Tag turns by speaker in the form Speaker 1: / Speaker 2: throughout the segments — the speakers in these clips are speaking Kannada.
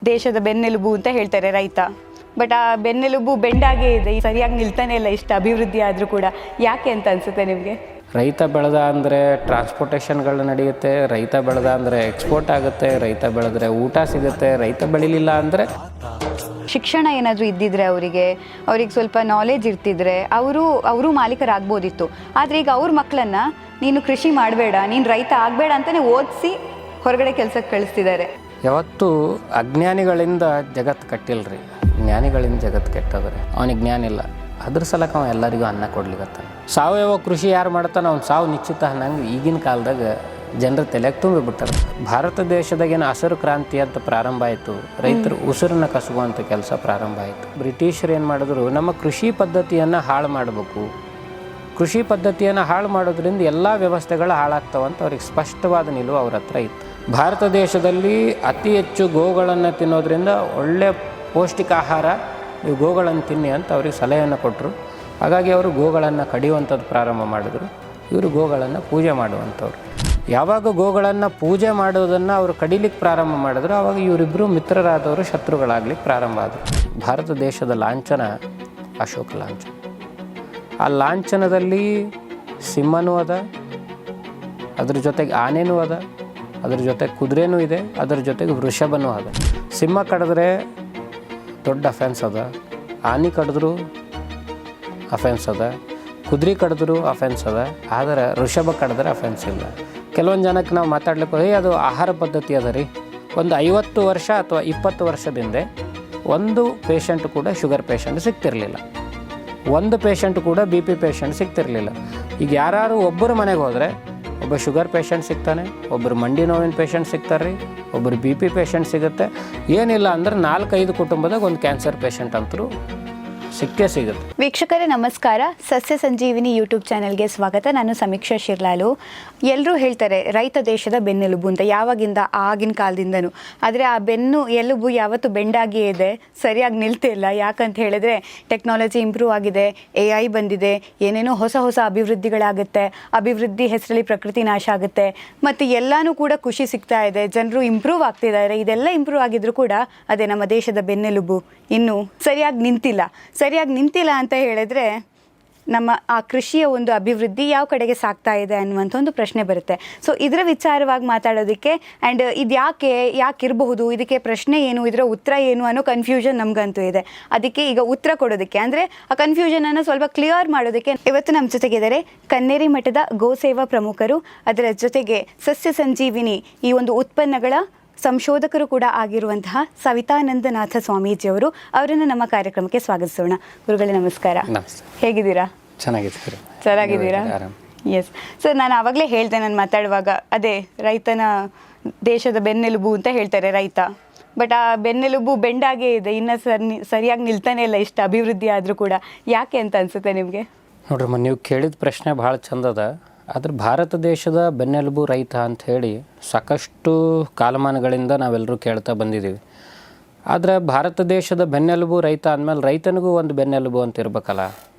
Speaker 1: ದೇಶದ ಬೆನ್ನೆಲುಬು ಅಂತ ಹೇಳ್ತಾರೆ ರೈತ. ಬಟ್ ಆ ಬೆನ್ನೆಲುಬು ಬೆಂಡಾಗೇ ಇದೆ, ಸರಿಯಾಗಿ ನಿಲ್ತಾನೆ ಇಲ್ಲ. ಇಷ್ಟು ಅಭಿವೃದ್ಧಿ ಆದರೂ ಕೂಡ ಯಾಕೆ ಅಂತ ಅನಿಸುತ್ತೆ ನಿಮಗೆ?
Speaker 2: ರೈತ ಬೆಳೆದ ಅಂದರೆ ಟ್ರಾನ್ಸ್ಪೋರ್ಟೇಷನ್ಗಳು ನಡೆಯುತ್ತೆ, ರೈತ ಬೆಳೆದ ಅಂದರೆ ಎಕ್ಸ್ಪೋರ್ಟ್ ಆಗುತ್ತೆ, ರೈತ ಬೆಳೆದ್ರೆ ಊಟ ಸಿಗುತ್ತೆ, ರೈತ ಬೆಳಿಲಿಲ್ಲ ಅಂದರೆ
Speaker 1: ಶಿಕ್ಷಣ ಏನಾದರೂ ಇದ್ದಿದ್ರೆ ಅವ್ರಿಗೆ ಸ್ವಲ್ಪ ನಾಲೆಜ್ ಇರ್ತಿದ್ರೆ ಅವರು ಮಾಲೀಕರಾಗ್ಬೋದಿತ್ತು. ಆದರೆ ಈಗ ಅವ್ರ ಮಕ್ಕಳನ್ನು ನೀನು ಕೃಷಿ ಮಾಡಬೇಡ, ನೀನು ರೈತ ಆಗಬೇಡ ಅಂತಲೇ ಓದಿಸಿ ಹೊರಗಡೆ ಕೆಲಸಕ್ಕೆ ಕಳಿಸ್ತಿದ್ದಾರೆ.
Speaker 2: ಯಾವತ್ತೂ ಅಜ್ಞಾನಿಗಳಿಂದ ಜಗತ್ತು ಕಟ್ಟಿಲ್ರಿ, ಜ್ಞಾನಿಗಳಿಂದ ಜಗತ್ತು ಕೆಟ್ಟದ್ರಿ. ಅವನಿಗೆ ಜ್ಞಾನ ಇಲ್ಲ, ಅದ್ರ ಸಲಕ ಅವ ಎಲ್ಲರಿಗೂ ಅನ್ನ ಕೊಡ್ಲಿಕತ್ತಾನ. ಸಾವಯವ ಕೃಷಿ ಯಾರು ಮಾಡ್ತಾನೆ ಅವ್ನು ಸಾವು ನಿಶ್ಚಿತ ಅನ್ನಂಗೆ ಈಗಿನ ಕಾಲದಾಗ ಜನರ ತಲೆಗೆ ತುಂಬಿಬಿಟ್ಟಾರೆ. ಭಾರತ ದೇಶದಾಗೇನು ಹಸಿರು ಕ್ರಾಂತಿ ಅಂತ ಪ್ರಾರಂಭ ಆಯಿತು, ರೈತರು ಉಸಿರನ್ನ ಕಸುವಂಥ ಕೆಲಸ ಪ್ರಾರಂಭ ಆಯಿತು. ಬ್ರಿಟಿಷರು ಏನು ಮಾಡಿದ್ರು, ನಮ್ಮ ಕೃಷಿ ಪದ್ಧತಿಯನ್ನು ಹಾಳು ಮಾಡಬೇಕು, ಕೃಷಿ ಪದ್ಧತಿಯನ್ನು ಹಾಳು ಮಾಡೋದ್ರಿಂದ ಎಲ್ಲ ವ್ಯವಸ್ಥೆಗಳು ಹಾಳಾಗ್ತಾವಂತ ಅವ್ರಿಗೆ ಸ್ಪಷ್ಟವಾದ ನಿಲುವು ಅವ್ರ ಹತ್ರ ಇತ್ತು. ಭಾರತ ದೇಶದಲ್ಲಿ ಅತಿ ಹೆಚ್ಚು ಗೋಗಳನ್ನು ತಿನ್ನೋದ್ರಿಂದ ಒಳ್ಳೆಯ ಪೌಷ್ಟಿಕ ಆಹಾರ, ಈ ಗೋಗಳನ್ನು ತಿನ್ನಿ ಅಂತ ಅವ್ರಿಗೆ ಸಲಹೆಯನ್ನು ಕೊಟ್ಟರು. ಹಾಗಾಗಿ ಅವರು ಗೋಗಳನ್ನು ಕಡಿಯುವಂಥದ್ದು ಪ್ರಾರಂಭ ಮಾಡಿದ್ರು. ಇವರು ಗೋಗಳನ್ನು ಪೂಜೆ ಮಾಡುವಂಥವ್ರು. ಯಾವಾಗ ಗೋಗಳನ್ನು ಪೂಜೆ ಮಾಡೋದನ್ನು ಅವರು ಕಡಿಲಿಕ್ಕೆ ಪ್ರಾರಂಭ ಮಾಡಿದ್ರು, ಆವಾಗ ಇವರಿಬ್ಬರು ಮಿತ್ರರಾದವರು ಶತ್ರುಗಳಾಗ್ಲಿಕ್ಕೆ ಪ್ರಾರಂಭ ಆದರು. ಭಾರತ ದೇಶದ ಲಾಂಛನ ಅಶೋಕ ಲಾಂಛನ. ಆ ಲಾಂಛನದಲ್ಲಿ ಸಿಂಹನೂ ಅದ, ಅದ್ರ ಜೊತೆಗೆ ಆನೆನೂ ಅದ, ಅದ್ರ ಜೊತೆಗೆ ಕುದುರೆನೂ ಇದೆ, ಅದರ ಜೊತೆಗೆ ವೃಷಭನೂ ಅದ. ಸಿಂಹ ಕಡಿದ್ರೆ ದೊಡ್ಡ ಅಫೆನ್ಸ್ ಅದ, ಆನೆ ಕಡಿದ್ರು ಅಫೆನ್ಸ್ ಅದ, ಕುದುರೆ ಕಡಿದ್ರು ಅಫೆನ್ಸ್ ಅದ, ಆದರೆ ವೃಷಭ ಕಡಿದ್ರೆ ಅಫೆನ್ಸ್ ಇಲ್ಲ. ಕೆಲವೊಂದು ಜನಕ್ಕೆ ನಾವು ಮಾತಾಡ್ಲಿಕ್ಕೆ ಅದು ಆಹಾರ ಪದ್ಧತಿ ಅದ ರೀ. ಒಂದು 50 ವರ್ಷ ಅಥವಾ 20 ವರ್ಷದಿಂದ ಒಂದು ಪೇಷಂಟ್ ಕೂಡ ಶುಗರ್ ಪೇಷಂಟ್ ಸಿಗ್ತಿರಲಿಲ್ಲ, ಒಂದು ಪೇಷಂಟ್ ಕೂಡ BP ಪೇಷಂಟ್ ಸಿಗ್ತಿರಲಿಲ್ಲ. ಈಗ ಯಾರು ಒಬ್ಬರು ಮನೆಗೆ ಹೋದರೆ ಒಬ್ಬ ಶುಗರ್ ಪೇಷಂಟ್ ಸಿಗ್ತಾನೆ, ಒಬ್ಬರು ಮಂಡಿ ನೋವಿನ ಪೇಷಂಟ್ ಸಿಗ್ತಾರೆ ರೀ, ಒಬ್ಬರು BP ಪೇಷಂಟ್ ಸಿಗುತ್ತೆ. ಏನಿಲ್ಲ ಅಂದ್ರೆ 4-5 ಕುಟುಂಬದಾಗ ಒಂದು ಕ್ಯಾನ್ಸರ್ ಪೇಷಂಟ್ ಅಂತರೂ ಸಿಕ್ಕೇ ಸಿಗುತ್ತೆ.
Speaker 1: ವೀಕ್ಷಕರೇ ನಮಸ್ಕಾರ, ಸಸ್ಯ ಸಂಜೀವಿನಿ ಯೂಟ್ಯೂಬ್ ಚಾನೆಲ್ಗೆ ಸ್ವಾಗತ. ನಾನು ಸಮೀಕ್ಷಾ ಶಿರ್ಲಾಲು. ಎಲ್ಲರೂ ಹೇಳ್ತಾರೆ ರೈತ ದೇಶದ ಬೆನ್ನೆಲುಬು ಅಂತ, ಯಾವಾಗಿಂದ ಆಗಿನ ಕಾಲದಿಂದನೂ. ಆದರೆ ಆ ಬೆನ್ನು ಎಲುಬು ಯಾವತ್ತೂ ಬೆಂಡಾಗಿಯೇ ಇದೆ, ಸರಿಯಾಗಿ ನಿಲ್ತಿಲ್ಲ. ಯಾಕಂತ ಹೇಳಿದ್ರೆ ಟೆಕ್ನಾಲಜಿ ಇಂಪ್ರೂವ್ ಆಗಿದೆ, AI ಬಂದಿದೆ, ಏನೇನೋ ಹೊಸ ಅಭಿವೃದ್ಧಿಗಳಾಗುತ್ತೆ, ಅಭಿವೃದ್ಧಿ ಹೆಸರಲ್ಲಿ ಪ್ರಕೃತಿ ನಾಶ ಆಗುತ್ತೆ, ಮತ್ತು ಎಲ್ಲನೂ ಕೂಡ ಖುಷಿ ಸಿಗ್ತಾ ಇದೆ, ಜನರು ಇಂಪ್ರೂವ್ ಆಗ್ತಿದ್ದಾರೆ. ಇದೆಲ್ಲ ಇಂಪ್ರೂವ್ ಆಗಿದ್ರು ಕೂಡ ಅದೇ ನಮ್ಮ ದೇಶದ ಬೆನ್ನೆಲುಬು ಇನ್ನೂ ಸರಿಯಾಗಿ ನಿಂತಿಲ್ಲ ಅಂತ ಹೇಳಿದ್ರೆ ನಮ್ಮ ಆ ಕೃಷಿಯ ಒಂದು ಅಭಿವೃದ್ಧಿ ಯಾವ ಕಡೆಗೆ ಸಾಗ್ತಾ ಇದೆ ಅನ್ನುವಂಥ ಒಂದು ಪ್ರಶ್ನೆ ಬರುತ್ತೆ. ಸೊ ಇದರ ವಿಚಾರವಾಗಿ ಮಾತಾಡೋದಕ್ಕೆ ಆ್ಯಂಡ್ ಇದು ಯಾಕಿರಬಹುದು, ಇದಕ್ಕೆ ಪ್ರಶ್ನೆ ಏನು, ಇದರ ಉತ್ತರ ಏನು ಅನ್ನೋ ಕನ್ಫ್ಯೂಷನ್ ನಮಗಂತೂ ಇದೆ. ಅದಕ್ಕೆ ಈಗ ಉತ್ತರ ಕೊಡೋದಕ್ಕೆ ಅಂದರೆ ಆ ಕನ್ಫ್ಯೂಷನನ್ನು ಸ್ವಲ್ಪ ಕ್ಲಿಯರ್ ಮಾಡೋದಕ್ಕೆ ಇವತ್ತು ನಮ್ಮ ಜೊತೆಗಿದ್ದಾರೆ ಕನ್ನೇರಿ ಮಠದ ಗೋಸೇವಾ ಪ್ರಮುಖರು, ಅದರ ಜೊತೆಗೆ ಸಸ್ಯ ಸಂಜೀವಿನಿ ಈ ಒಂದು ಉತ್ಪನ್ನಗಳ ಸಂಶೋಧಕರು ಕೂಡ ಆಗಿರುವಂತಹ ಸವಿತಾನಂದನಾಥ ಸ್ವಾಮೀಜಿಯವರು. ಅವರನ್ನು ನಮ್ಮ ಕಾರ್ಯಕ್ರಮಕ್ಕೆ ಸ್ವಾಗತಿಸೋಣ. ಗುರುಗಳೇ ನಮಸ್ಕಾರ. ಹೇಗಿದ್ದೀರಾ? ಚೆನ್ನಾಗಿದ್ದೀರಾ? ಎಸ್ ಸರ್, ನಾನು ಆವಾಗಲೇ ಹೇಳಿದೆ ನಾನು ಮಾತಾಡುವಾಗ, ಅದೇ ದೇಶದ ಬೆನ್ನೆಲುಬು ಅಂತ ಹೇಳ್ತಾರೆ ರೈತ. ಬಟ್ ಆ ಬೆನ್ನೆಲುಬು ಬೆಂಡಾಗೇ ಇದೆ, ಇನ್ನು ಸರಿಯಾಗಿ ನಿಲ್ತಾನೆ ಇಲ್ಲ. ಇಷ್ಟು ಅಭಿವೃದ್ಧಿ ಆದರೂ ಕೂಡ ಯಾಕೆ ಅಂತ ಅನಿಸುತ್ತೆ ನಿಮಗೆ?
Speaker 2: ನೋಡ್ರಮ್ಮ, ನೀವು ಕೇಳಿದ ಪ್ರಶ್ನೆ ಭಾಳ ಚಂದದ. ಆದರೆ ಭಾರತ ದೇಶದ ಬೆನ್ನೆಲುಬು ರೈತ ಅಂಥೇಳಿ ಸಾಕಷ್ಟು ಕಾಲಮಾನಗಳಿಂದ ನಾವೆಲ್ಲರೂ ಕೇಳ್ತಾ ಬಂದಿದ್ದೀವಿ. ಆದರೆ ಭಾರತ ದೇಶದ ಬೆನ್ನೆಲುಬು ರೈತ ಅಂದಮೇಲೆ ರೈತನಿಗೂ ಒಂದು ಬೆನ್ನೆಲುಬು ಅಂತ ಇರಬೇಕಲ್ಲ.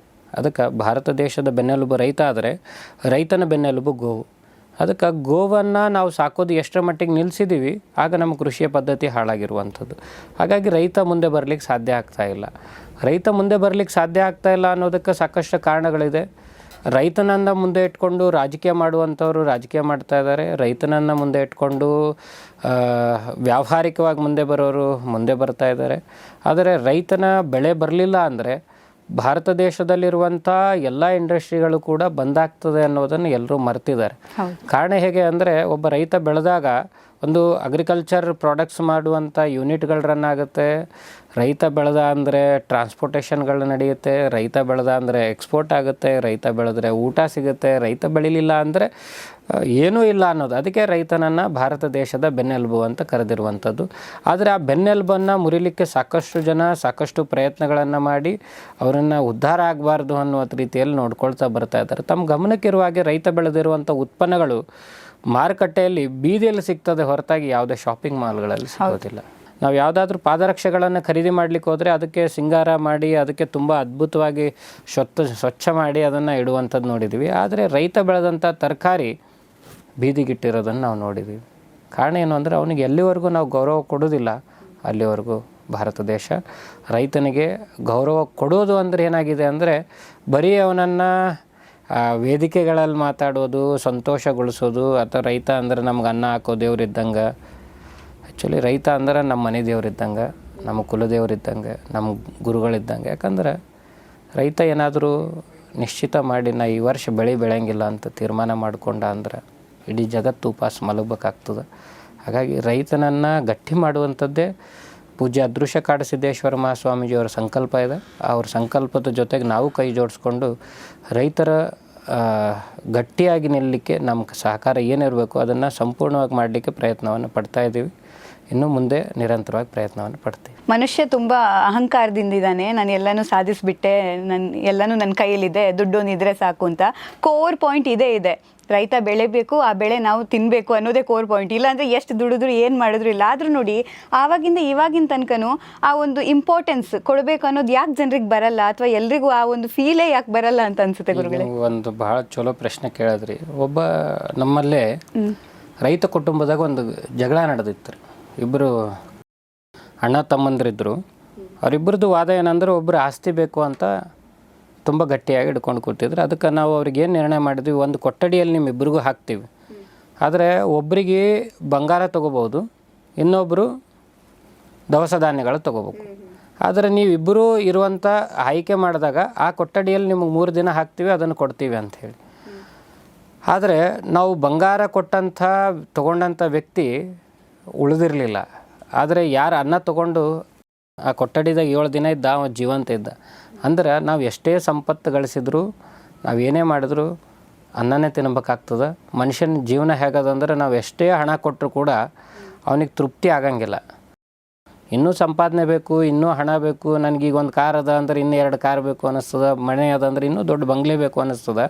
Speaker 2: ಅದಕ್ಕೆ ಭಾರತ ದೇಶದ ಬೆನ್ನೆಲುಬು ರೈತ ಆದರೆ ರೈತನ ಬೆನ್ನೆಲುಬು ಗೋವು. ಅದಕ್ಕೆ ಗೋವನ್ನು ನಾವು ಸಾಕೋದು ಎಷ್ಟರ ಮಟ್ಟಿಗೆ ನಿಲ್ಲಿಸಿದ್ದೀವಿ, ಆಗ ನಮ್ಮ ಕೃಷಿಯ ಪದ್ಧತಿ ಹಾಳಾಗಿರುವಂಥದ್ದು. ಹಾಗಾಗಿ ರೈತ ಮುಂದೆ ಬರಲಿಕ್ಕೆ ಸಾಧ್ಯ ಆಗ್ತಾಯಿಲ್ಲ ಅನ್ನೋದಕ್ಕೆ ಸಾಕಷ್ಟು ಕಾರಣಗಳಿದೆ. ರೈತನನ್ನು ಮುಂದೆ ಇಟ್ಕೊಂಡು ರಾಜಕೀಯ ಮಾಡುವಂಥವ್ರು ರಾಜಕೀಯ ಮಾಡ್ತಾ ಇದ್ದಾರೆ, ರೈತನನ್ನು ಮುಂದೆ ಇಟ್ಕೊಂಡು ವ್ಯಾವಹಾರಿಕವಾಗಿ ಮುಂದೆ ಬರೋರು ಮುಂದೆ ಬರ್ತಾ ಇದ್ದಾರೆ. ಆದರೆ ರೈತನ ಬೆಳೆ ಬರಲಿಲ್ಲ ಅಂದರೆ ಭಾರತ ದೇಶದಲ್ಲಿರುವಂಥ ಎಲ್ಲ ಇಂಡಸ್ಟ್ರಿಗಳು ಕೂಡ ಬಂದಾಗ್ತದೆ ಅನ್ನೋದನ್ನು ಎಲ್ಲರೂ ಮರ್ತಿದ್ದಾರೆ. ಕಾರಣ ಹೇಗೆ ಅಂದರೆ, ಒಬ್ಬ ರೈತ ಬೆಳೆದಾಗ ಒಂದು ಅಗ್ರಿಕಲ್ಚರ್ ಪ್ರಾಡಕ್ಟ್ಸ್ ಮಾಡುವಂಥ ಯೂನಿಟ್ಗಳು ರನ್ ಆಗುತ್ತೆ, ರೈತ ಬೆಳೆದ ಅಂದರೆ ಟ್ರಾನ್ಸ್ಪೋರ್ಟೇಷನ್ಗಳು ನಡೆಯುತ್ತೆ, ರೈತ ಬೆಳೆದ ಅಂದರೆ ಎಕ್ಸ್ಪೋರ್ಟ್ ಆಗುತ್ತೆ, ರೈತ ಬೆಳೆದ್ರೆ ಊಟ ಸಿಗುತ್ತೆ, ರೈತ ಬೆಳಿಲಿಲ್ಲ ಅಂದರೆ ಏನೂ ಇಲ್ಲ ಅನ್ನೋದು. ಅದಕ್ಕೆ ರೈತನನ್ನು ಭಾರತ ದೇಶದ ಬೆನ್ನೆಲುಬು ಅಂತ ಕರೆದಿರುವಂಥದ್ದು. ಆದರೆ ಆ ಬೆನ್ನೆಲುಬನ್ನು ಮುರಿಲಿಕ್ಕೆ ಸಾಕಷ್ಟು ಪ್ರಯತ್ನಗಳನ್ನು ಮಾಡಿ ಅವರನ್ನು ಉದ್ಧಾರ ಆಗಬಾರ್ದು ಅನ್ನುವ ರೀತಿಯಲ್ಲಿ ನೋಡ್ಕೊಳ್ತಾ ಬರ್ತಾ ಇದ್ದಾರೆ. ತಮ್ಮ ಗಮನಕ್ಕಿರುವ ಹಾಗೆ ರೈತ ಬೆಳೆದಿರುವಂಥ ಉತ್ಪನ್ನಗಳು ಮಾರುಕಟ್ಟೆಯಲ್ಲಿ ಬೀದಿಯಲ್ಲಿ ಸಿಗ್ತದೆ ಹೊರತಾಗಿ ಯಾವುದೇ ಶಾಪಿಂಗ್ ಮಾಲ್ಗಳಲ್ಲಿ ಸಿಗೋದಿಲ್ಲ. ನಾವು ಯಾವುದಾದ್ರೂ ಪಾದರಕ್ಷೆಗಳನ್ನು ಖರೀದಿ ಮಾಡಲಿಕ್ಕೆ ಹೋದರೆ ಅದಕ್ಕೆ ಸಿಂಗಾರ ಮಾಡಿ ಅದಕ್ಕೆ ತುಂಬ ಅದ್ಭುತವಾಗಿ ಸ್ವಚ್ಛ ಮಾಡಿ ಅದನ್ನು ಇಡುವಂಥದ್ದು ನೋಡಿದ್ದೀವಿ. ಆದರೆ ರೈತ ಬೆಳೆದಂಥ ತರಕಾರಿ ಬೀದಿಗಿಟ್ಟಿರೋದನ್ನು ನಾವು ನೋಡಿದ್ದೀವಿ. ಕಾರಣ ಏನು ಅಂದರೆ ಅವನಿಗೆ ಎಲ್ಲಿವರೆಗೂ ನಾವು ಗೌರವ ಕೊಡೋದಿಲ್ಲ ಅಲ್ಲಿವರೆಗೂ ಭಾರತ ದೇಶ ರೈತನಿಗೆ ಗೌರವ ಕೊಡೋದು ಅಂದರೆ ಏನಾಗಿದೆ ಅಂದರೆ ಬರೀ ಅವನನ್ನು ವೇದಿಕೆಗಳಲ್ಲಿ ಮಾತಾಡೋದು, ಸಂತೋಷಗೊಳಿಸೋದು, ಅಥವಾ ರೈತ ಅಂದರೆ ನಮ್ಗೆ ಅನ್ನ ಹಾಕೋ ದೇವ್ರಿದ್ದಂಗೆ. ಆ್ಯಕ್ಚುಲಿ ರೈತ ಅಂದ್ರೆ ನಮ್ಮ ಮನೆ ದೇವ್ರಿದ್ದಂಗೆ, ನಮ್ಮ ಕುಲದೇವ್ರಿದ್ದಂಗೆ, ನಮ್ಮ ಗುರುಗಳಿದ್ದಂಗೆ. ಯಾಕಂದ್ರೆ ರೈತ ಏನಾದರೂ ನಿಶ್ಚಿತ ಮಾಡಿ ನಾ ಈ ವರ್ಷ ಬೆಳೆ ಬೆಳೆಯಂಗಿಲ್ಲ ಅಂತ ತೀರ್ಮಾನ ಮಾಡಿಕೊಂಡ ಅಂದ್ರೆ ಇಡೀ ಜಗತ್ತು ಉಪವಾಸ ಮಲಗಬೇಕಾಗ್ತದೆ. ಹಾಗಾಗಿ ರೈತನನ್ನು ಗಟ್ಟಿ ಮಾಡುವಂಥದ್ದೇ ಪೂಜ್ಯ ಅದೃಶ್ಯ ಕಾಡಸಿದ್ದೇಶ್ವರ ಮಹಾಸ್ವಾಮೀಜಿಯವರ ಸಂಕಲ್ಪ ಇದೆ. ಅವ್ರ ಸಂಕಲ್ಪದ ಜೊತೆಗೆ ನಾವು ಕೈ ಜೋಡಿಸ್ಕೊಂಡು ರೈತರ ಗಟ್ಟಿಯಾಗಿ ನಿಲ್ಲಲಿಕ್ಕೆ ನಮ್ಮ ಸಹಕಾರ ಏನಿರಬೇಕು ಅದನ್ನು ಸಂಪೂರ್ಣವಾಗಿ ಮಾಡಲಿಕ್ಕೆ ಪ್ರಯತ್ನವನ್ನು ಪಡ್ತಾಯಿದ್ದೀವಿ. ಇನ್ನು ಮುಂದೆ ನಿರಂತರವಾಗಿ ಪ್ರಯತ್ನವನ್ನು ಪಡ್ತೀವಿ.
Speaker 1: ಮನುಷ್ಯ ತುಂಬ ಅಹಂಕಾರದಿಂದಿದ್ದಾನೆ, ನಾನು ಎಲ್ಲನೂ ಸಾಧಿಸಿಬಿಟ್ಟೆ, ಎಲ್ಲನೂ ನನ್ನ ಕೈಯಲ್ಲಿದೆ, ದುಡ್ಡೊಂದಿದ್ರೆ ಸಾಕು ಅಂತ. ಕೋರ್ ಪಾಯಿಂಟ್ ಇದೇ ಇದೆ, ರೈತ ಬೆಳೆಬೇಕು, ಆ ಬೆಳೆ ನಾವು ತಿನ್ನಬೇಕು ಅನ್ನೋದೇ ಕೋರ್ ಪಾಯಿಂಟ್. ಇಲ್ಲಾಂದರೆ ಎಷ್ಟು ದುಡಿದ್ರು ಏನು ಮಾಡಿದ್ರು ಇಲ್ಲ. ಆದರೂ ನೋಡಿ ಆವಾಗಿಂದ ಇವಾಗಿನ ತನಕನೂ ಆ ಒಂದು ಇಂಪಾರ್ಟೆನ್ಸ್ ಕೊಡಬೇಕು ಅನ್ನೋದು ಯಾಕೆ ಜನರಿಗೆ ಬರಲ್ಲ, ಅಥವಾ ಎಲ್ರಿಗೂ ಆ ಒಂದು ಫೀಲೇ ಯಾಕೆ ಬರಲ್ಲ ಅಂತ ಅನ್ಸುತ್ತೆ ಗುರುಗಳೇ?
Speaker 2: ಒಂದು ಭಾಳ ಚಲೋ ಪ್ರಶ್ನೆ ಕೇಳಿದ್ರಿ. ಒಬ್ಬ ನಮ್ಮಲ್ಲೇ ರೈತ ಕುಟುಂಬದಾಗ ಒಂದು ಜಗಳ ನಡೆದಿತ್ತು. ಇಬ್ಬರು ಅಣ್ಣ ತಮ್ಮಂದಿರಿದ್ದರು. ಅವರಿಬ್ಬರದ್ದು ವಾದ ಏನಂದ್ರೆ ಒಬ್ಬರು ಆಸ್ತಿ ಬೇಕು ಅಂತ ತುಂಬ ಗಟ್ಟಿಯಾಗಿ ಹಿಡ್ಕೊಂಡು ಕೂತಿದ್ರು. ಅದಕ್ಕೆ ನಾವು ಅವ್ರಿಗೆ ಏನು ನಿರ್ಣಯ ಮಾಡಿದ್ವಿ, ಒಂದು ಕೊಠಡಿಯಲ್ಲಿ ನಿಮ್ಮಿಬ್ಬರಿಗೂ ಹಾಕ್ತೀವಿ, ಆದರೆ ಒಬ್ಬರಿಗೆ ಬಂಗಾರ ತೊಗೋಬೋದು, ಇನ್ನೊಬ್ಬರು ದವಸ ಧಾನ್ಯಗಳು ತೊಗೋಬೇಕು. ಆದರೆ ನೀವಿಬ್ಬರೂ ಇರುವಂಥ ಆಯ್ಕೆ ಮಾಡಿದಾಗ ಆ ಕೊಠಡಿಯಲ್ಲಿ ನಿಮಗೆ 3 ದಿನ ಹಾಕ್ತೀವಿ, ಅದನ್ನು ಕೊಡ್ತೀವಿ ಅಂಥೇಳಿ. ಆದರೆ ನಾವು ಬಂಗಾರ ತೊಗೊಂಡಂಥ ವ್ಯಕ್ತಿ ಉಳಿದಿರಲಿಲ್ಲ. ಆದರೆ ಯಾರು ಅನ್ನ ತೊಗೊಂಡು ಆ ಕೊಠಡಿದಾಗ 7 ದಿನ ಇದ್ದ, ಅವ ಜೀವಂತ ಇದ್ದ. ಅಂದ್ರೆ ನಾವು ಎಷ್ಟೇ ಸಂಪತ್ತು ಗಳಿಸಿದ್ರು, ನಾವೇನೇ ಮಾಡಿದ್ರು ಅನ್ನನೇ ತಿನ್ಬೇಕಾಗ್ತದೆ. ಮನುಷ್ಯನ ಜೀವನ ಹೇಗದಂದ್ರೆ ನಾವು ಎಷ್ಟೇ ಹಣ ಕೊಟ್ಟರು ಕೂಡ ಅವನಿಗೆ ತೃಪ್ತಿ ಆಗಂಗಿಲ್ಲ. ಇನ್ನೂ ಸಂಪಾದನೆ ಬೇಕು, ಇನ್ನೂ ಹಣ ಬೇಕು, ನನಗೀಗ ಒಂದು ಕಾರ್ ಅದ ಅಂದ್ರೆ ಇನ್ನೂ 2 ಕಾರ್ ಬೇಕು ಅನ್ನಿಸ್ತದೆ, ಮನೆ ಅದ ಅಂದ್ರೆ ಇನ್ನೂ ದೊಡ್ಡ ಬಂಗ್ಲೆ ಬೇಕು ಅನ್ನಿಸ್ತದೆ.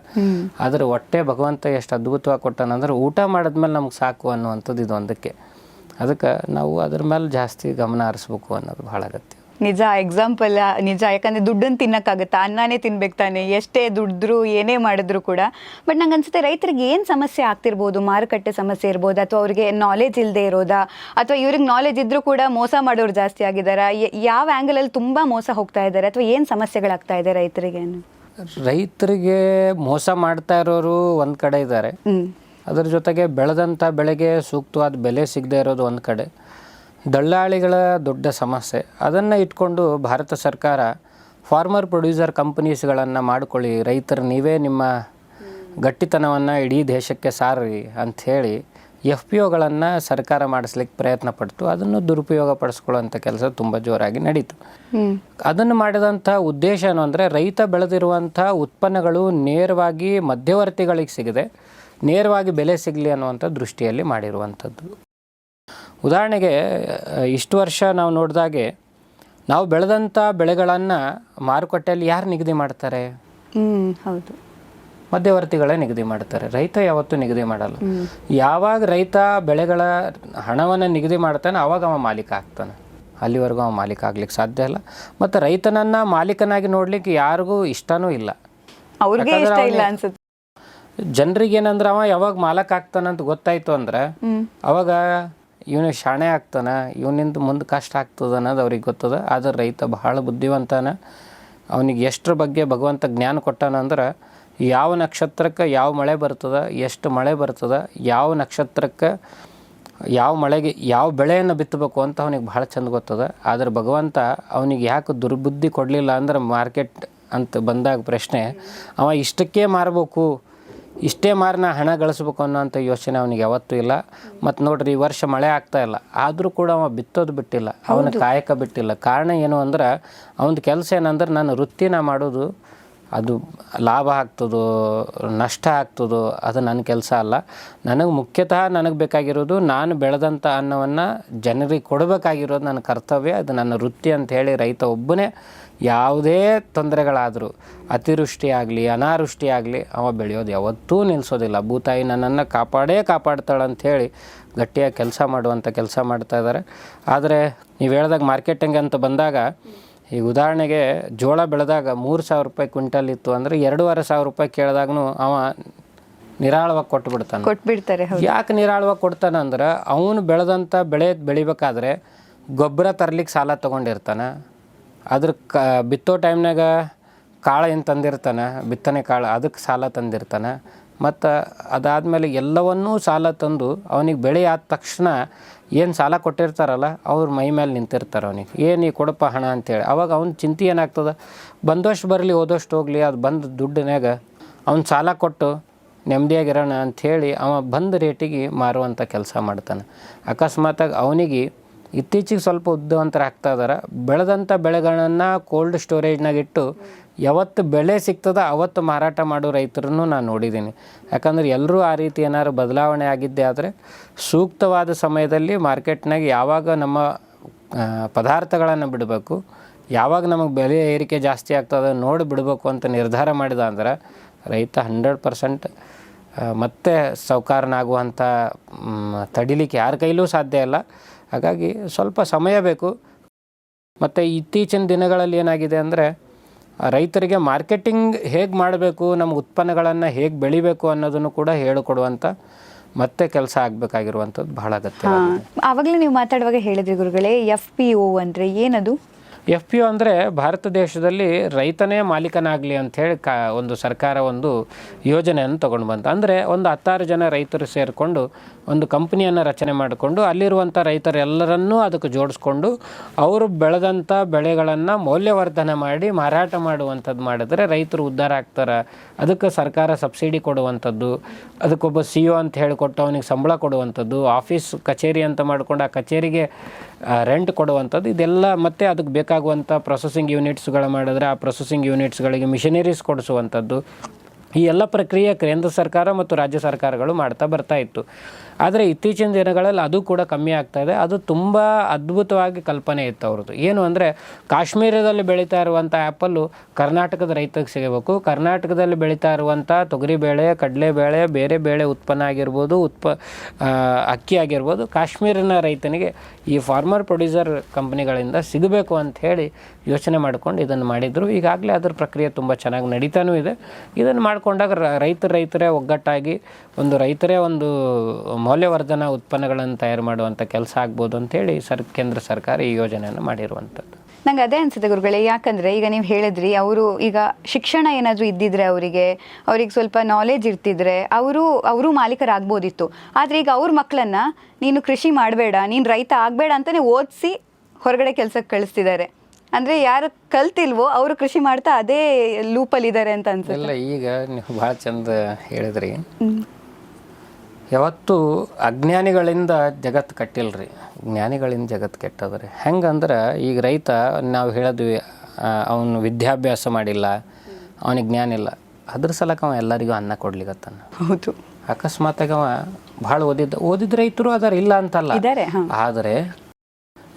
Speaker 2: ಆದರೆ ಹೊಟ್ಟೆ ಭಗವಂತ ಎಷ್ಟು ಅದ್ಭುತವಾಗಿ ಕೊಟ್ಟಾನಂದ್ರೆ ಊಟ ಮಾಡಿದ್ಮೇಲೆ ನಮ್ಗೆ ಸಾಕು ಅನ್ನುವಂಥದ್ದು ಇದು ಒಂದಕ್ಕೆ. ಅದಕ್ಕೆ ನಾವು ಅದ್ರ ಮೇಲೆ ಜಾಸ್ತಿ ಗಮನ ಹರಿಸ್ಬೇಕು ಅನ್ನೋದು ಭಾಳ ಅಗತ್ಯ.
Speaker 1: ನಿಜ, ಎಕ್ಸಾಂಪಲ್ ನಿಜ. ಯಾಕಂದರೆ ದುಡ್ಡನ್ನು ತಿನ್ನೋಕ್ಕಾಗತ್ತಾ? ಅನ್ನನೇ ತಿನ್ಬೇಕು ತಾನೆ, ಎಷ್ಟೇ ದುಡಿದ್ರು ಏನೇ ಮಾಡಿದ್ರು ಕೂಡ. ಬಟ್ ನಂಗೆ ಅನ್ಸುತ್ತೆ ರೈತರಿಗೆ ಏನು ಸಮಸ್ಯೆ ಆಗ್ತಿರ್ಬೋದು, ಮಾರುಕಟ್ಟೆ ಸಮಸ್ಯೆ ಇರ್ಬೋದು, ಅಥವಾ ಅವ್ರಿಗೆ ನಾಲೆಜ್ ಇಲ್ಲದೆ ಇರೋದಾ, ಅಥವಾ ಇವ್ರಿಗೆ ನಾಲೆಜ್ ಇದ್ದರೂ ಕೂಡ ಮೋಸ ಮಾಡೋರು ಜಾಸ್ತಿ ಆಗಿದ್ದಾರೆ? ಯಾವ ಆ್ಯಂಗಲಲ್ಲಿ ತುಂಬ ಮೋಸ ಹೋಗ್ತಾ ಇದ್ದಾರೆ, ಅಥವಾ ಏನು ಸಮಸ್ಯೆಗಳಾಗ್ತಾ ಇದೆ ರೈತರಿಗೆ?
Speaker 2: ರೈತರಿಗೆ ಮೋಸ ಮಾಡ್ತಾ ಇರೋರು ಒಂದು ಕಡೆ ಇದ್ದಾರೆ. ಅದರ ಜೊತೆಗೆ ಬೆಳೆದಂಥ ಬೆಳೆಗೆ ಸೂಕ್ತವಾದ ಬೆಲೆ ಸಿಗದೆ ಇರೋದು ಒಂದು ಕಡೆ. ದಳ್ಳಾಳಿಗಳ ದೊಡ್ಡ ಸಮಸ್ಯೆ. ಅದನ್ನು ಇಟ್ಕೊಂಡು ಭಾರತ ಸರ್ಕಾರ ಫಾರ್ಮರ್ ಪ್ರೊಡ್ಯೂಸರ್ ಕಂಪನೀಸ್ಗಳನ್ನು ಮಾಡಿಕೊಳ್ಳಿ, ರೈತರು ನೀವೇ ನಿಮ್ಮ ಗಟ್ಟಿತನವನ್ನು ಇಡೀ ದೇಶಕ್ಕೆ ಸಾರಿ ಅಂಥೇಳಿ FPOಗಳನ್ನು ಸರ್ಕಾರ ಮಾಡಿಸ್ಲಿಕ್ಕೆ ಪ್ರಯತ್ನ ಪಡ್ತು. ಅದನ್ನು ದುರುಪಯೋಗ ಪಡಿಸ್ಕೊಳ್ಳುವಂಥ ಕೆಲಸ ತುಂಬ ಜೋರಾಗಿ ನಡೀತು. ಅದನ್ನು ಮಾಡಿದಂಥ ಉದ್ದೇಶ ಏನು ಅಂದರೆ ರೈತ ಬೆಳೆದಿರುವಂಥ ಉತ್ಪನ್ನಗಳು ನೇರವಾಗಿ ಮಧ್ಯವರ್ತಿಗಳಿಗೆ ಸಿಗದೆ ನೇರವಾಗಿ ಬೆಲೆ ಸಿಗಲಿ ಅನ್ನುವಂಥ ದೃಷ್ಟಿಯಲ್ಲಿ ಮಾಡಿರುವಂಥದ್ದು. ಉದಾಹರಣೆಗೆ ಇಷ್ಟು ವರ್ಷ ನಾವು ನೋಡಿದಾಗೆ ನಾವು ಬೆಳೆದಂಥ ಬೆಳೆಗಳನ್ನು ಮಾರುಕಟ್ಟೆಯಲ್ಲಿ ಯಾರು ನಿಗದಿ ಮಾಡ್ತಾರೆ?
Speaker 1: ಹೌದು,
Speaker 2: ಮಧ್ಯವರ್ತಿಗಳೇ ನಿಗದಿ ಮಾಡ್ತಾರೆ. ರೈತ ಯಾವತ್ತೂ ನಿಗದಿ ಮಾಡಲ್ಲ. ಯಾವಾಗ ರೈತ ಬೆಳೆಗಳ ಹಣವನ್ನು ನಿಗದಿ ಮಾಡ್ತಾನೆ ಆವಾಗ ಅವ ಮಾಲೀಕ ಆಗ್ತಾನೆ. ಅಲ್ಲಿವರೆಗೂ ಅವ ಮಾಲೀಕ ಆಗ್ಲಿಕ್ಕೆ ಸಾಧ್ಯ ಇಲ್ಲ. ಮತ್ತು ರೈತನನ್ನು ಮಾಲೀಕನಾಗಿ ನೋಡ್ಲಿಕ್ಕೆ ಯಾರಿಗೂ ಇಷ್ಟನೂ ಇಲ್ಲ.
Speaker 1: ಅವ್ರಿಗೆ ಇಷ್ಟ ಇಲ್ಲ ಅನ್ಸುತ್ತೆ.
Speaker 2: ಜನರಿಗೆ ಏನಂದ್ರೆ ಅವ ಯಾವಾಗ ಮಾಲಕ ಆಗ್ತಾನಂತ ಗೊತ್ತಾಯ್ತು ಅಂದ್ರೆ ಅವಾಗ ಇವನು ಶಾಣೆ ಆಗ್ತಾನೆ, ಇವನಿಂದ ಮುಂದೆ ಕಷ್ಟ ಆಗ್ತದೆ ಅನ್ನೋದು ಅವ್ರಿಗೆ ಗೊತ್ತದ. ಆದರೆ ರೈತ ಬಹಳ ಬುದ್ಧಿವಂತಾನ. ಅವನಿಗೆ ಎಷ್ಟರ ಬಗ್ಗೆ ಭಗವಂತ ಜ್ಞಾನ ಕೊಟ್ಟಾನಂದ್ರೆ ಯಾವ ನಕ್ಷತ್ರಕ್ಕೆ ಯಾವ ಮಳೆ ಬರ್ತದೆ, ಎಷ್ಟು ಮಳೆ ಬರ್ತದೆ, ಯಾವ ನಕ್ಷತ್ರಕ್ಕೆ ಯಾವ ಮಳೆಗೆ ಯಾವ ಬೆಳೆಯನ್ನು ಬಿತ್ತಬೇಕು ಅಂತ ಅವನಿಗೆ ಭಾಳ ಚಂದ ಗೊತ್ತದ. ಆದರೆ ಭಗವಂತ ಅವನಿಗೆ ಯಾಕೆ ದುರ್ಬುದ್ಧಿ ಕೊಡಲಿಲ್ಲ ಅಂದ್ರೆ ಮಾರ್ಕೆಟ್ ಅಂತ ಬಂದಾಗ ಪ್ರಶ್ನೆ, ಅವ ಇಷ್ಟಕ್ಕೆ ಮಾರಬೇಕು, ಇಷ್ಟೇ ಮಾರಿ ನಾ ಹಣ ಗಳಿಸ್ಬೇಕು ಅನ್ನೋಂಥ ಯೋಚನೆ ಅವನಿಗೆ ಯಾವತ್ತೂ ಇಲ್ಲ. ಮತ್ತು ನೋಡ್ರಿ ಈ ವರ್ಷ ಮಳೆ ಆಗ್ತಾ ಇಲ್ಲ, ಆದರೂ ಕೂಡ ಅವ ಬಿತ್ತೋದು ಬಿಟ್ಟಿಲ್ಲ, ಅವನ ಕಾಯಕ ಬಿಟ್ಟಿಲ್ಲ. ಕಾರಣ ಏನು ಅಂದ್ರೆ ಅವನದು ಕೆಲಸ ಏನಂದ್ರೆ ನಾನು ವೃತ್ತಿನ ಮಾಡೋದು, ಅದು ಲಾಭ ಆಗ್ತದೋ ನಷ್ಟ ಆಗ್ತದೋ ಅದು ನನ್ನ ಕೆಲಸ ಅಲ್ಲ. ನನಗೆ ಮುಖ್ಯತಃ ನನಗೆ ಬೇಕಾಗಿರೋದು ನಾನು ಬೆಳೆದಂಥ ಅನ್ನವನ್ನು ಜನರಿಗೆ ಕೊಡಬೇಕಾಗಿರೋದು ನನ್ನ ಕರ್ತವ್ಯ, ಅದು ನನ್ನ ವೃತ್ತಿ ಅಂತ ಹೇಳಿ ರೈತ ಒಬ್ಬನೇ ಯಾವುದೇ ತೊಂದರೆಗಳಾದರೂ ಅತಿವೃಷ್ಟಿ ಆಗಲಿ ಅನಾವೃಷ್ಟಿ ಆಗಲಿ ಅವ ಬೆಳೆಯೋದು ಯಾವತ್ತೂ ನಿಲ್ಲಿಸೋದಿಲ್ಲ. ಭೂತಾಯಿ ನನ್ನನ್ನು ಕಾಪಾಡ್ತಾಳೆ ಅಂಥೇಳಿ ಗಟ್ಟಿಯಾಗಿ ಕೆಲಸ ಮಾಡುವಂಥ ಕೆಲಸ ಮಾಡ್ತಾಯಿದ್ದಾರೆ. ಆದರೆ ನೀವು ಹೇಳ್ದಾಗ ಮಾರ್ಕೆಟಿಂಗ್ ಅಂತ ಬಂದಾಗ ಈಗ ಉದಾಹರಣೆಗೆ ಜೋಳ ಬೆಳೆದಾಗ 3,000 ರೂಪಾಯಿ ಕ್ವಿಂಟಲ್ ಇತ್ತು ಅಂದರೆ 2,500 ರೂಪಾಯಿ ಕೇಳಿದಾಗೂ ಅವ ನಿರಾಳವಾಗಿ ಕೊಟ್ಬಿಡ್ತಾನೆ.
Speaker 1: ಕೊಟ್ಬಿಡ್ತಾರೆ.
Speaker 2: ಯಾಕೆ ನಿರಾಳವಾಗಿ ಕೊಡ್ತಾನೆ ಅಂದ್ರೆ ಅವನು ಬೆಳೆದಂಥ ಬೆಳೆ ಬೆಳಿಬೇಕಾದ್ರೆ ಗೊಬ್ಬರ ತರ್ಲಿಕ್ಕೆ ಸಾಲ ತೊಗೊಂಡಿರ್ತಾನೆ, ಅದ್ರ ಬಿತ್ತೋ ಟೈಮ್ನಾಗ ಕಾಳು ಏನು ತಂದಿರ್ತಾನೆ, ಬಿತ್ತನೆ ಕಾಳು ಅದಕ್ಕೆ ಸಾಲ ತಂದಿರ್ತಾನೆ. ಮತ್ತು ಅದಾದಮೇಲೆ ಎಲ್ಲವನ್ನೂ ಸಾಲ ತಂದು ಅವನಿಗೆ ಬೆಳೆ ಆದ ತಕ್ಷಣ ಏನು ಸಾಲ ಕೊಟ್ಟಿರ್ತಾರಲ್ಲ ಅವ್ರ ಮೈ ಮೇಲೆ ನಿಂತಿರ್ತಾರೆ. ಅವನಿಗೆ ಏನು ಈ ಕೊಡಪ್ಪ ಹಣ ಅಂತೇಳಿ. ಅವಾಗ ಅವ್ನ ಚಿಂತೆ ಏನಾಗ್ತದೆ, ಬಂದಷ್ಟು ಬರಲಿ ಹೋದಷ್ಟು ಹೋಗಲಿ, ಅದು ಬಂದು ದುಡ್ಡಿನಾಗ ಅವ್ನು ಸಾಲ ಕೊಟ್ಟು ನೆಮ್ಮದಿಯಾಗಿರೋಣ ಅಂಥೇಳಿ ಅವ ಬಂದ ರೇಟಿಗೆ ಮಾರುವಂಥ ಕೆಲಸ ಮಾಡ್ತಾನೆ. ಅಕಸ್ಮಾತಾಗಿ ಅವನಿಗೆ ಇತ್ತೀಚೆಗೆ ಸ್ವಲ್ಪ ಉದ್ಯವಂತರಾಗ್ತಾ ಇದ್ದಾರೆ. ಬೆಳೆದಂಥ ಬೆಳೆಗಳನ್ನು ಕೋಲ್ಡ್ ಸ್ಟೋರೇಜ್ನಾಗ ಇಟ್ಟು ಯಾವತ್ತು ಬೆಳೆ ಸಿಗ್ತದೆ ಅವತ್ತು ಮಾರಾಟ ಮಾಡೋ ರೈತರನ್ನು ನಾನು ನೋಡಿದ್ದೀನಿ. ಯಾಕಂದರೆ ಎಲ್ಲರೂ ಆ ರೀತಿ ಏನಾದ್ರು ಬದಲಾವಣೆ ಆಗಿದ್ದೇ ಆದರೆ ಸೂಕ್ತವಾದ ಸಮಯದಲ್ಲಿ ಮಾರ್ಕೆಟ್ನಾಗ ಯಾವಾಗ ನಮ್ಮ ಪದಾರ್ಥಗಳನ್ನು ಬಿಡಬೇಕು, ಯಾವಾಗ ನಮಗೆ ಬೆಲೆ ಏರಿಕೆ ಜಾಸ್ತಿ ಆಗ್ತದೆ ನೋಡಿ ಬಿಡಬೇಕು ಅಂತ ನಿರ್ಧಾರ ಮಾಡಿದ ಅಂದ್ರೆ ರೈತ 100% ಮತ್ತೆ ಸಾಹುಕಾರನಾಗುವಂಥ ತಡಿಲಿಕ್ಕೆ ಯಾರ ಕೈಲೂ ಸಾಧ್ಯ ಇಲ್ಲ. ಹಾಗಾಗಿ ಸ್ವಲ್ಪ ಸಮಯ ಬೇಕು. ಮತ್ತು ಇತ್ತೀಚಿನ ದಿನಗಳಲ್ಲಿ ಏನಾಗಿದೆ ಅಂದರೆ ರೈತರಿಗೆ ಮಾರ್ಕೆಟಿಂಗ್ ಹೇಗೆ ಮಾಡಬೇಕು, ನಮ್ಮ ಉತ್ಪನ್ನಗಳನ್ನು ಹೇಗೆ ಬೆಳಿಬೇಕು ಅನ್ನೋದನ್ನು ಕೂಡ ಹೇಳಿಕೊಡುವಂಥ ಮತ್ತೆ ಕೆಲಸ ಆಗಬೇಕಾಗಿರುವಂಥದ್ದು ಬಹಳ ಅಗತ್ಯ.
Speaker 1: ಆವಾಗಲೇ ನೀವು ಮಾತಾಡುವಾಗ ಹೇಳಿದ್ರಿ ಗುರುಗಳೇ, FPO ಅಂದರೆ ಏನದು?
Speaker 2: FPO ಅಂದರೆ ಭಾರತ ದೇಶದಲ್ಲಿ ರೈತನೇ ಮಾಲೀಕನಾಗಲಿ ಅಂಥೇಳಿ ಒಂದು ಸರ್ಕಾರ ಒಂದು ಯೋಜನೆಯನ್ನು ತೊಗೊಂಡು ಬಂತು. ಅಂದರೆ ಒಂದು 10 ಜನ ರೈತರು ಸೇರಿಕೊಂಡು ಒಂದು ಕಂಪ್ನಿಯನ್ನು ರಚನೆ ಮಾಡಿಕೊಂಡು ಅಲ್ಲಿರುವಂಥ ರೈತರೆಲ್ಲರನ್ನೂ ಅದಕ್ಕೆ ಜೋಡಿಸ್ಕೊಂಡು ಅವರು ಬೆಳೆದಂಥ ಬೆಳೆಗಳನ್ನು ಮೌಲ್ಯವರ್ಧನೆ ಮಾಡಿ ಮಾರಾಟ ಮಾಡುವಂಥದ್ದು ಮಾಡಿದ್ರೆ ರೈತರು ಉದ್ಧಾರ ಆಗ್ತಾರೆ. ಅದಕ್ಕೆ ಸರ್ಕಾರ ಸಬ್ಸಿಡಿ ಕೊಡುವಂಥದ್ದು, ಅದಕ್ಕೊಬ್ಬ CEO ಅಂತ ಹೇಳಿಕೊಟ್ಟು ಅವನಿಗೆ ಸಂಬಳ ಕೊಡುವಂಥದ್ದು, ಆಫೀಸ್ ಕಚೇರಿ ಅಂತ ಮಾಡಿಕೊಂಡು ಆ ಕಚೇರಿಗೆ ರೆಂಟ್ ಕೊಡುವಂಥದ್ದು, ಇದೆಲ್ಲ ಮತ್ತು ಅದಕ್ಕೆ ಬೇಕಾಗುವಂಥ ಪ್ರೊಸೆಸಿಂಗ್ ಯೂನಿಟ್ಸ್ಗಳು ಮಾಡಿದ್ರೆ ಆ ಪ್ರೊಸೆಸಿಂಗ್ ಯೂನಿಟ್ಸ್ಗಳಿಗೆ ಮಿಷನರೀಸ್ ಕೊಡಿಸುವಂಥದ್ದು, ಈ ಎಲ್ಲ ಪ್ರಕ್ರಿಯೆ ಕೇಂದ್ರ ಸರ್ಕಾರ ಮತ್ತು ರಾಜ್ಯ ಸರ್ಕಾರಗಳು ಮಾಡ್ತಾ ಬರ್ತಾ ಇತ್ತು. ಆದರೆ ಇತ್ತೀಚಿನ ದಿನಗಳಲ್ಲಿ ಅದು ಕೂಡ ಕಮ್ಮಿ ಆಗ್ತಾಯಿದೆ. ಅದು ತುಂಬ ಅದ್ಭುತವಾಗಿ ಕಲ್ಪನೆ ಇತ್ತು ಅವ್ರದ್ದು. ಏನು ಅಂದರೆ ಕಾಶ್ಮೀರದಲ್ಲಿ ಬೆಳೀತಾ ಇರುವಂಥ ಆ್ಯಪಲ್ಲು ಕರ್ನಾಟಕದ ರೈತರಿಗೆ ಸಿಗಬೇಕು, ಕರ್ನಾಟಕದಲ್ಲಿ ಬೆಳೀತಾ ಇರುವಂಥ ತೊಗರಿಬೇಳೆ, ಕಡಲೆಬೇಳೆ, ಬೇರೆ ಬೇಳೆ ಉತ್ಪನ್ನ ಆಗಿರ್ಬೋದು, ಅಕ್ಕಿ ಆಗಿರ್ಬೋದು, ಕಾಶ್ಮೀರಿನ ರೈತನಿಗೆ ಈ ಫಾರ್ಮರ್ ಪ್ರೊಡ್ಯೂಸರ್ ಕಂಪ್ನಿಗಳಿಂದ ಸಿಗಬೇಕು ಅಂಥೇಳಿ ಯೋಚನೆ ಮಾಡ್ಕೊಂಡು ಇದನ್ನು ಮಾಡಿದರು. ಈಗಾಗಲೇ ಅದರ ಪ್ರಕ್ರಿಯೆ ತುಂಬ ಚೆನ್ನಾಗಿ ನಡೀತಾನೂ ಇದೆ. ಇದನ್ನು ಮಾಡಿಕೊಂಡಾಗ ರೈತರೇ ಒಗ್ಗಟ್ಟಾಗಿ ರೈತರೇ ಒಂದು ಮೌಲ್ಯವರ್ಧನಾ ಉತ್ಪನ್ನಗಳನ್ನು ತಯಾರು ಮಾಡುವಂಥ ಕೆಲಸ ಆಗ್ಬೋದು ಅಂಥೇಳಿ ಕೇಂದ್ರ ಸರ್ಕಾರ ಈ ಯೋಜನೆಯನ್ನು ಮಾಡಿರುವಂಥದ್ದು.
Speaker 1: ನಂಗೆ ಅದೇ ಅನಿಸುತ್ತೆ ಗುರುಗಳೇ, ಯಾಕಂದರೆ ಈಗ ನೀವು ಹೇಳಿದ್ರಿ ಅವರು ಈಗ ಶಿಕ್ಷಣ ಏನಾದರೂ ಇದ್ದಿದ್ರೆ ಅವ್ರಿಗೆ ಸ್ವಲ್ಪ ನಾಲೆಜ್ ಇರ್ತಿದ್ರೆ ಅವರು ಮಾಲೀಕರಾಗ್ಬೋದಿತ್ತು. ಆದರೆ ಈಗ ಅವ್ರ ಮಕ್ಕಳನ್ನು ನೀನು ಕೃಷಿ ಮಾಡಬೇಡ, ನೀನು ರೈತ ಆಗಬೇಡ ಅಂತಲೇ ಓದಿಸಿ ಹೊರಗಡೆ ಕೆಲಸಕ್ಕೆ ಕಳಿಸ್ತಿದ್ದಾರೆ. ಅಂದರೆ ಯಾರು ಕಲ್ತಿಲ್ವೋ ಅವರು ಕೃಷಿ ಮಾಡ್ತಾ ಅದೇ ಲೂಪಲ್ಲಿದ್ದಾರೆ ಅಂತ ಅನ್ಸುತ್ತೆ.
Speaker 2: ಇಲ್ಲ, ಈಗ ನೀವು ಭಾಳ ಚಂದ ಹೇಳಿದ್ರಿ. ಯಾವತ್ತೂ ಅಜ್ಞಾನಿಗಳಿಂದ ಜಗತ್ತು ಕಟ್ಟಿಲ್ರಿ, ಜ್ಞಾನಿಗಳಿಂದ ಜಗತ್ತು ಕೆಟ್ಟದ್ರಿ. ಹೆಂಗಂದ್ರೆ ಈಗ ರೈತ ನಾವು ಹೇಳಿದ್ವಿ ಅವನು ವಿದ್ಯಾಭ್ಯಾಸ ಮಾಡಿಲ್ಲ, ಅವನಿಗೆ ಜ್ಞಾನ ಇಲ್ಲ, ಅದ್ರ ಸಲಕ ಅವ ಎಲ್ಲರಿಗೂ ಅನ್ನ ಕೊಡ್ಲಿಕ್ಕತ್ತಾನ.
Speaker 1: ಹೌದು.
Speaker 2: ಅಕಸ್ಮಾತಾಗ ಅವ ಭಾಳ ಓದಿದ ರೈತರು ಅದಾರ, ಇಲ್ಲ ಅಂತಲ್ಲ. ಆದರೆ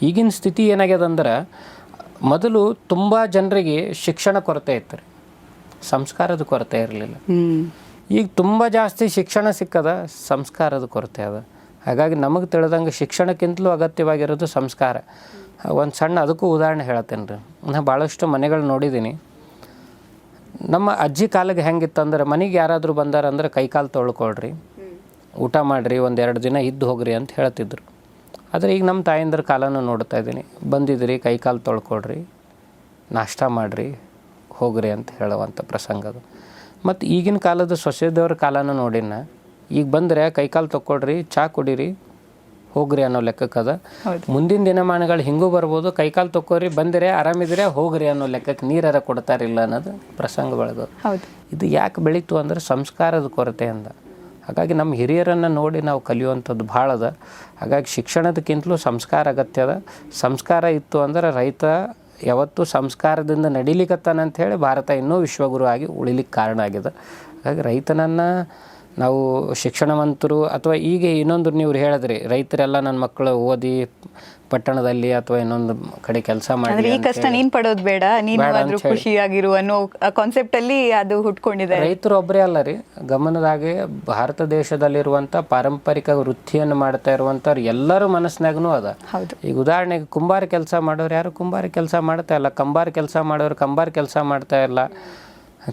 Speaker 2: ಈಗಿನ ಸ್ಥಿತಿ ಏನಾಗ್ಯದಂದ್ರೆ ಮೊದಲು ತುಂಬ ಜನರಿಗೆ ಶಿಕ್ಷಣ ಕೊರತೆ ಇತ್ತು ರೀ, ಸಂಸ್ಕಾರದ ಕೊರತೆ ಇರಲಿಲ್ಲ. ಈಗ ತುಂಬ ಜಾಸ್ತಿ ಶಿಕ್ಷಣ ಸಿಕ್ಕದ, ಸಂಸ್ಕಾರದ ಕೊರತೆ ಅದ. ಹಾಗಾಗಿ ನಮಗೆ ತಿಳಿದಂಗೆ ಶಿಕ್ಷಣಕ್ಕಿಂತಲೂ ಅಗತ್ಯವಾಗಿರೋದು ಸಂಸ್ಕಾರ. ಒಂದು ಸಣ್ಣ ಅದಕ್ಕೂ ಉದಾಹರಣೆ ಹೇಳ್ತೇನೆ ರೀ. ನಾನು ಭಾಳಷ್ಟು ಮನೆಗಳು ನೋಡಿದ್ದೀನಿ. ನಮ್ಮ ಅಜ್ಜಿ ಕಾಲಿಗೆ ಹೆಂಗಿತ್ತಂದ್ರೆ ಮನೆಗೆ ಯಾರಾದರೂ ಬಂದಾರಂದ್ರೆ ಕೈಕಾಲು ತೊಳ್ಕೊಳ್ರಿ, ಊಟ ಮಾಡಿರಿ, 1-2 ದಿನ ಇದ್ದು ಹೋಗ್ರಿ ಅಂತ ಹೇಳ್ತಿದ್ರು. ಆದರೆ ಈಗ ನಮ್ಮ ತಾಯಂದ್ರ ಕಾಲನೂ ನೋಡ್ತಾ ಇದ್ದೀನಿ, ಬಂದಿದ್ರಿ ಕೈಕಾಲು ತೊಳ್ಕೊಳ್ರಿ, ನಾಷ್ಟ ಮಾಡಿರಿ, ಹೋಗ್ರಿ ಅಂತ ಹೇಳುವಂಥ ಪ್ರಸಂಗ ಅದು. ಮತ್ತು ಈಗಿನ ಕಾಲದ ಸೊಸೆದವ್ರ ಕಾಲನೂ ನೋಡಿನ, ಈಗ ಬಂದರೆ ಕೈಕಾಲು ತೊಗೊಳ್ರಿ, ಚಹಾ ಕುಡೀರಿ, ಹೋಗ್ರಿ ಅನ್ನೋ ಲೆಕ್ಕಕ್ಕದ. ಮುಂದಿನ ದಿನಮಾನಗಳು ಹಿಂಗೂ ಬರ್ಬೋದು, ಕೈಕಾಲು ತೊಗೊರಿ, ಬಂದರೆ ಆರಾಮಿದ್ರೆ ಹೋಗ್ರಿ ಅನ್ನೋ ಲೆಕ್ಕಕ್ಕೆ ನೀರಾರ ಕೊಡ್ತಾರಿಲ್ಲ ಅನ್ನೋದು ಪ್ರಸಂಗ ಬೆಳೆದು. ಇದು ಯಾಕೆ ಬೆಳೀತು ಅಂದರೆ ಸಂಸ್ಕಾರದ ಕೊರತೆಯಿಂದ. ಹಾಗಾಗಿ ನಮ್ಮ ಹಿರಿಯರನ್ನು ನೋಡಿ ನಾವು ಕಲಿಯುವಂಥದ್ದು ಭಾಳ ಅದ. ಹಾಗಾಗಿ ಶಿಕ್ಷಣದಕ್ಕಿಂತಲೂ ಸಂಸ್ಕಾರ ಅಗತ್ಯ ಅದ. ಸಂಸ್ಕಾರ ಇತ್ತು ಅಂದ್ರೆ ರೈತ ಯಾವತ್ತೂ ಸಂಸ್ಕಾರದಿಂದ ನಡಿಲಿಕ್ಕತ್ತಾನಂಥೇಳಿ ಭಾರತ ಇನ್ನೂ ವಿಶ್ವಗುರು ಆಗಿ ಉಳಿಲಿಕ್ಕೆ ಕಾರಣ ಆಗಿದೆ. ಹಾಗಾಗಿ ರೈತನನ್ನು ನಾವು ಶಿಕ್ಷಣವಂತರು ಅಥವಾ ಈಗ ಇನ್ನೊಂದು ನೀವು ಹೇಳಿದ್ರಿ, ರೈತರೆಲ್ಲ ನನ್ನ ಮಕ್ಕಳು ಓದಿ ಪಟ್ಟಣದಲ್ಲಿ ಅಥವಾ ಇನ್ನೊಂದು ಕಡೆ ಕೆಲಸ ಮಾಡಿ
Speaker 1: ಈ ಕಷ್ಟ ನೀನು ಪಡೋದು ಬೇಡ, ನೀನು ಖುಷಿಯಾಗಿರು ಅನ್ನೋ ಕಾನ್ಸೆಪ್ಟ್ ಅಲ್ಲಿ ಅದು ಹುಟ್ಕೊಂಡಿದೆ.
Speaker 2: ರೈತರು ಒಬ್ಬರೇ ಅಲ್ಲ ರೀ, ಗಮನದಾಗೆ ಭಾರತ ದೇಶದಲ್ಲಿರುವಂಥ ಪಾರಂಪರಿಕ ವೃತ್ತಿಯನ್ನು ಮಾಡ್ತಾ ಇರುವಂಥವ್ರು ಎಲ್ಲರೂ ಮನಸ್ಸಿನಾಗೂ ಅದ. ಈಗ ಉದಾಹರಣೆಗೆ ಕುಂಬಾರ ಕೆಲಸ ಮಾಡೋರು ಯಾರು ಕುಂಬಾರ ಕೆಲಸ ಮಾಡ್ತಾ ಇಲ್ಲ, ಕಂಬಾರ ಕೆಲಸ ಮಾಡೋರು ಕಂಬಾರ ಕೆಲಸ ಮಾಡ್ತಾ ಇಲ್ಲ.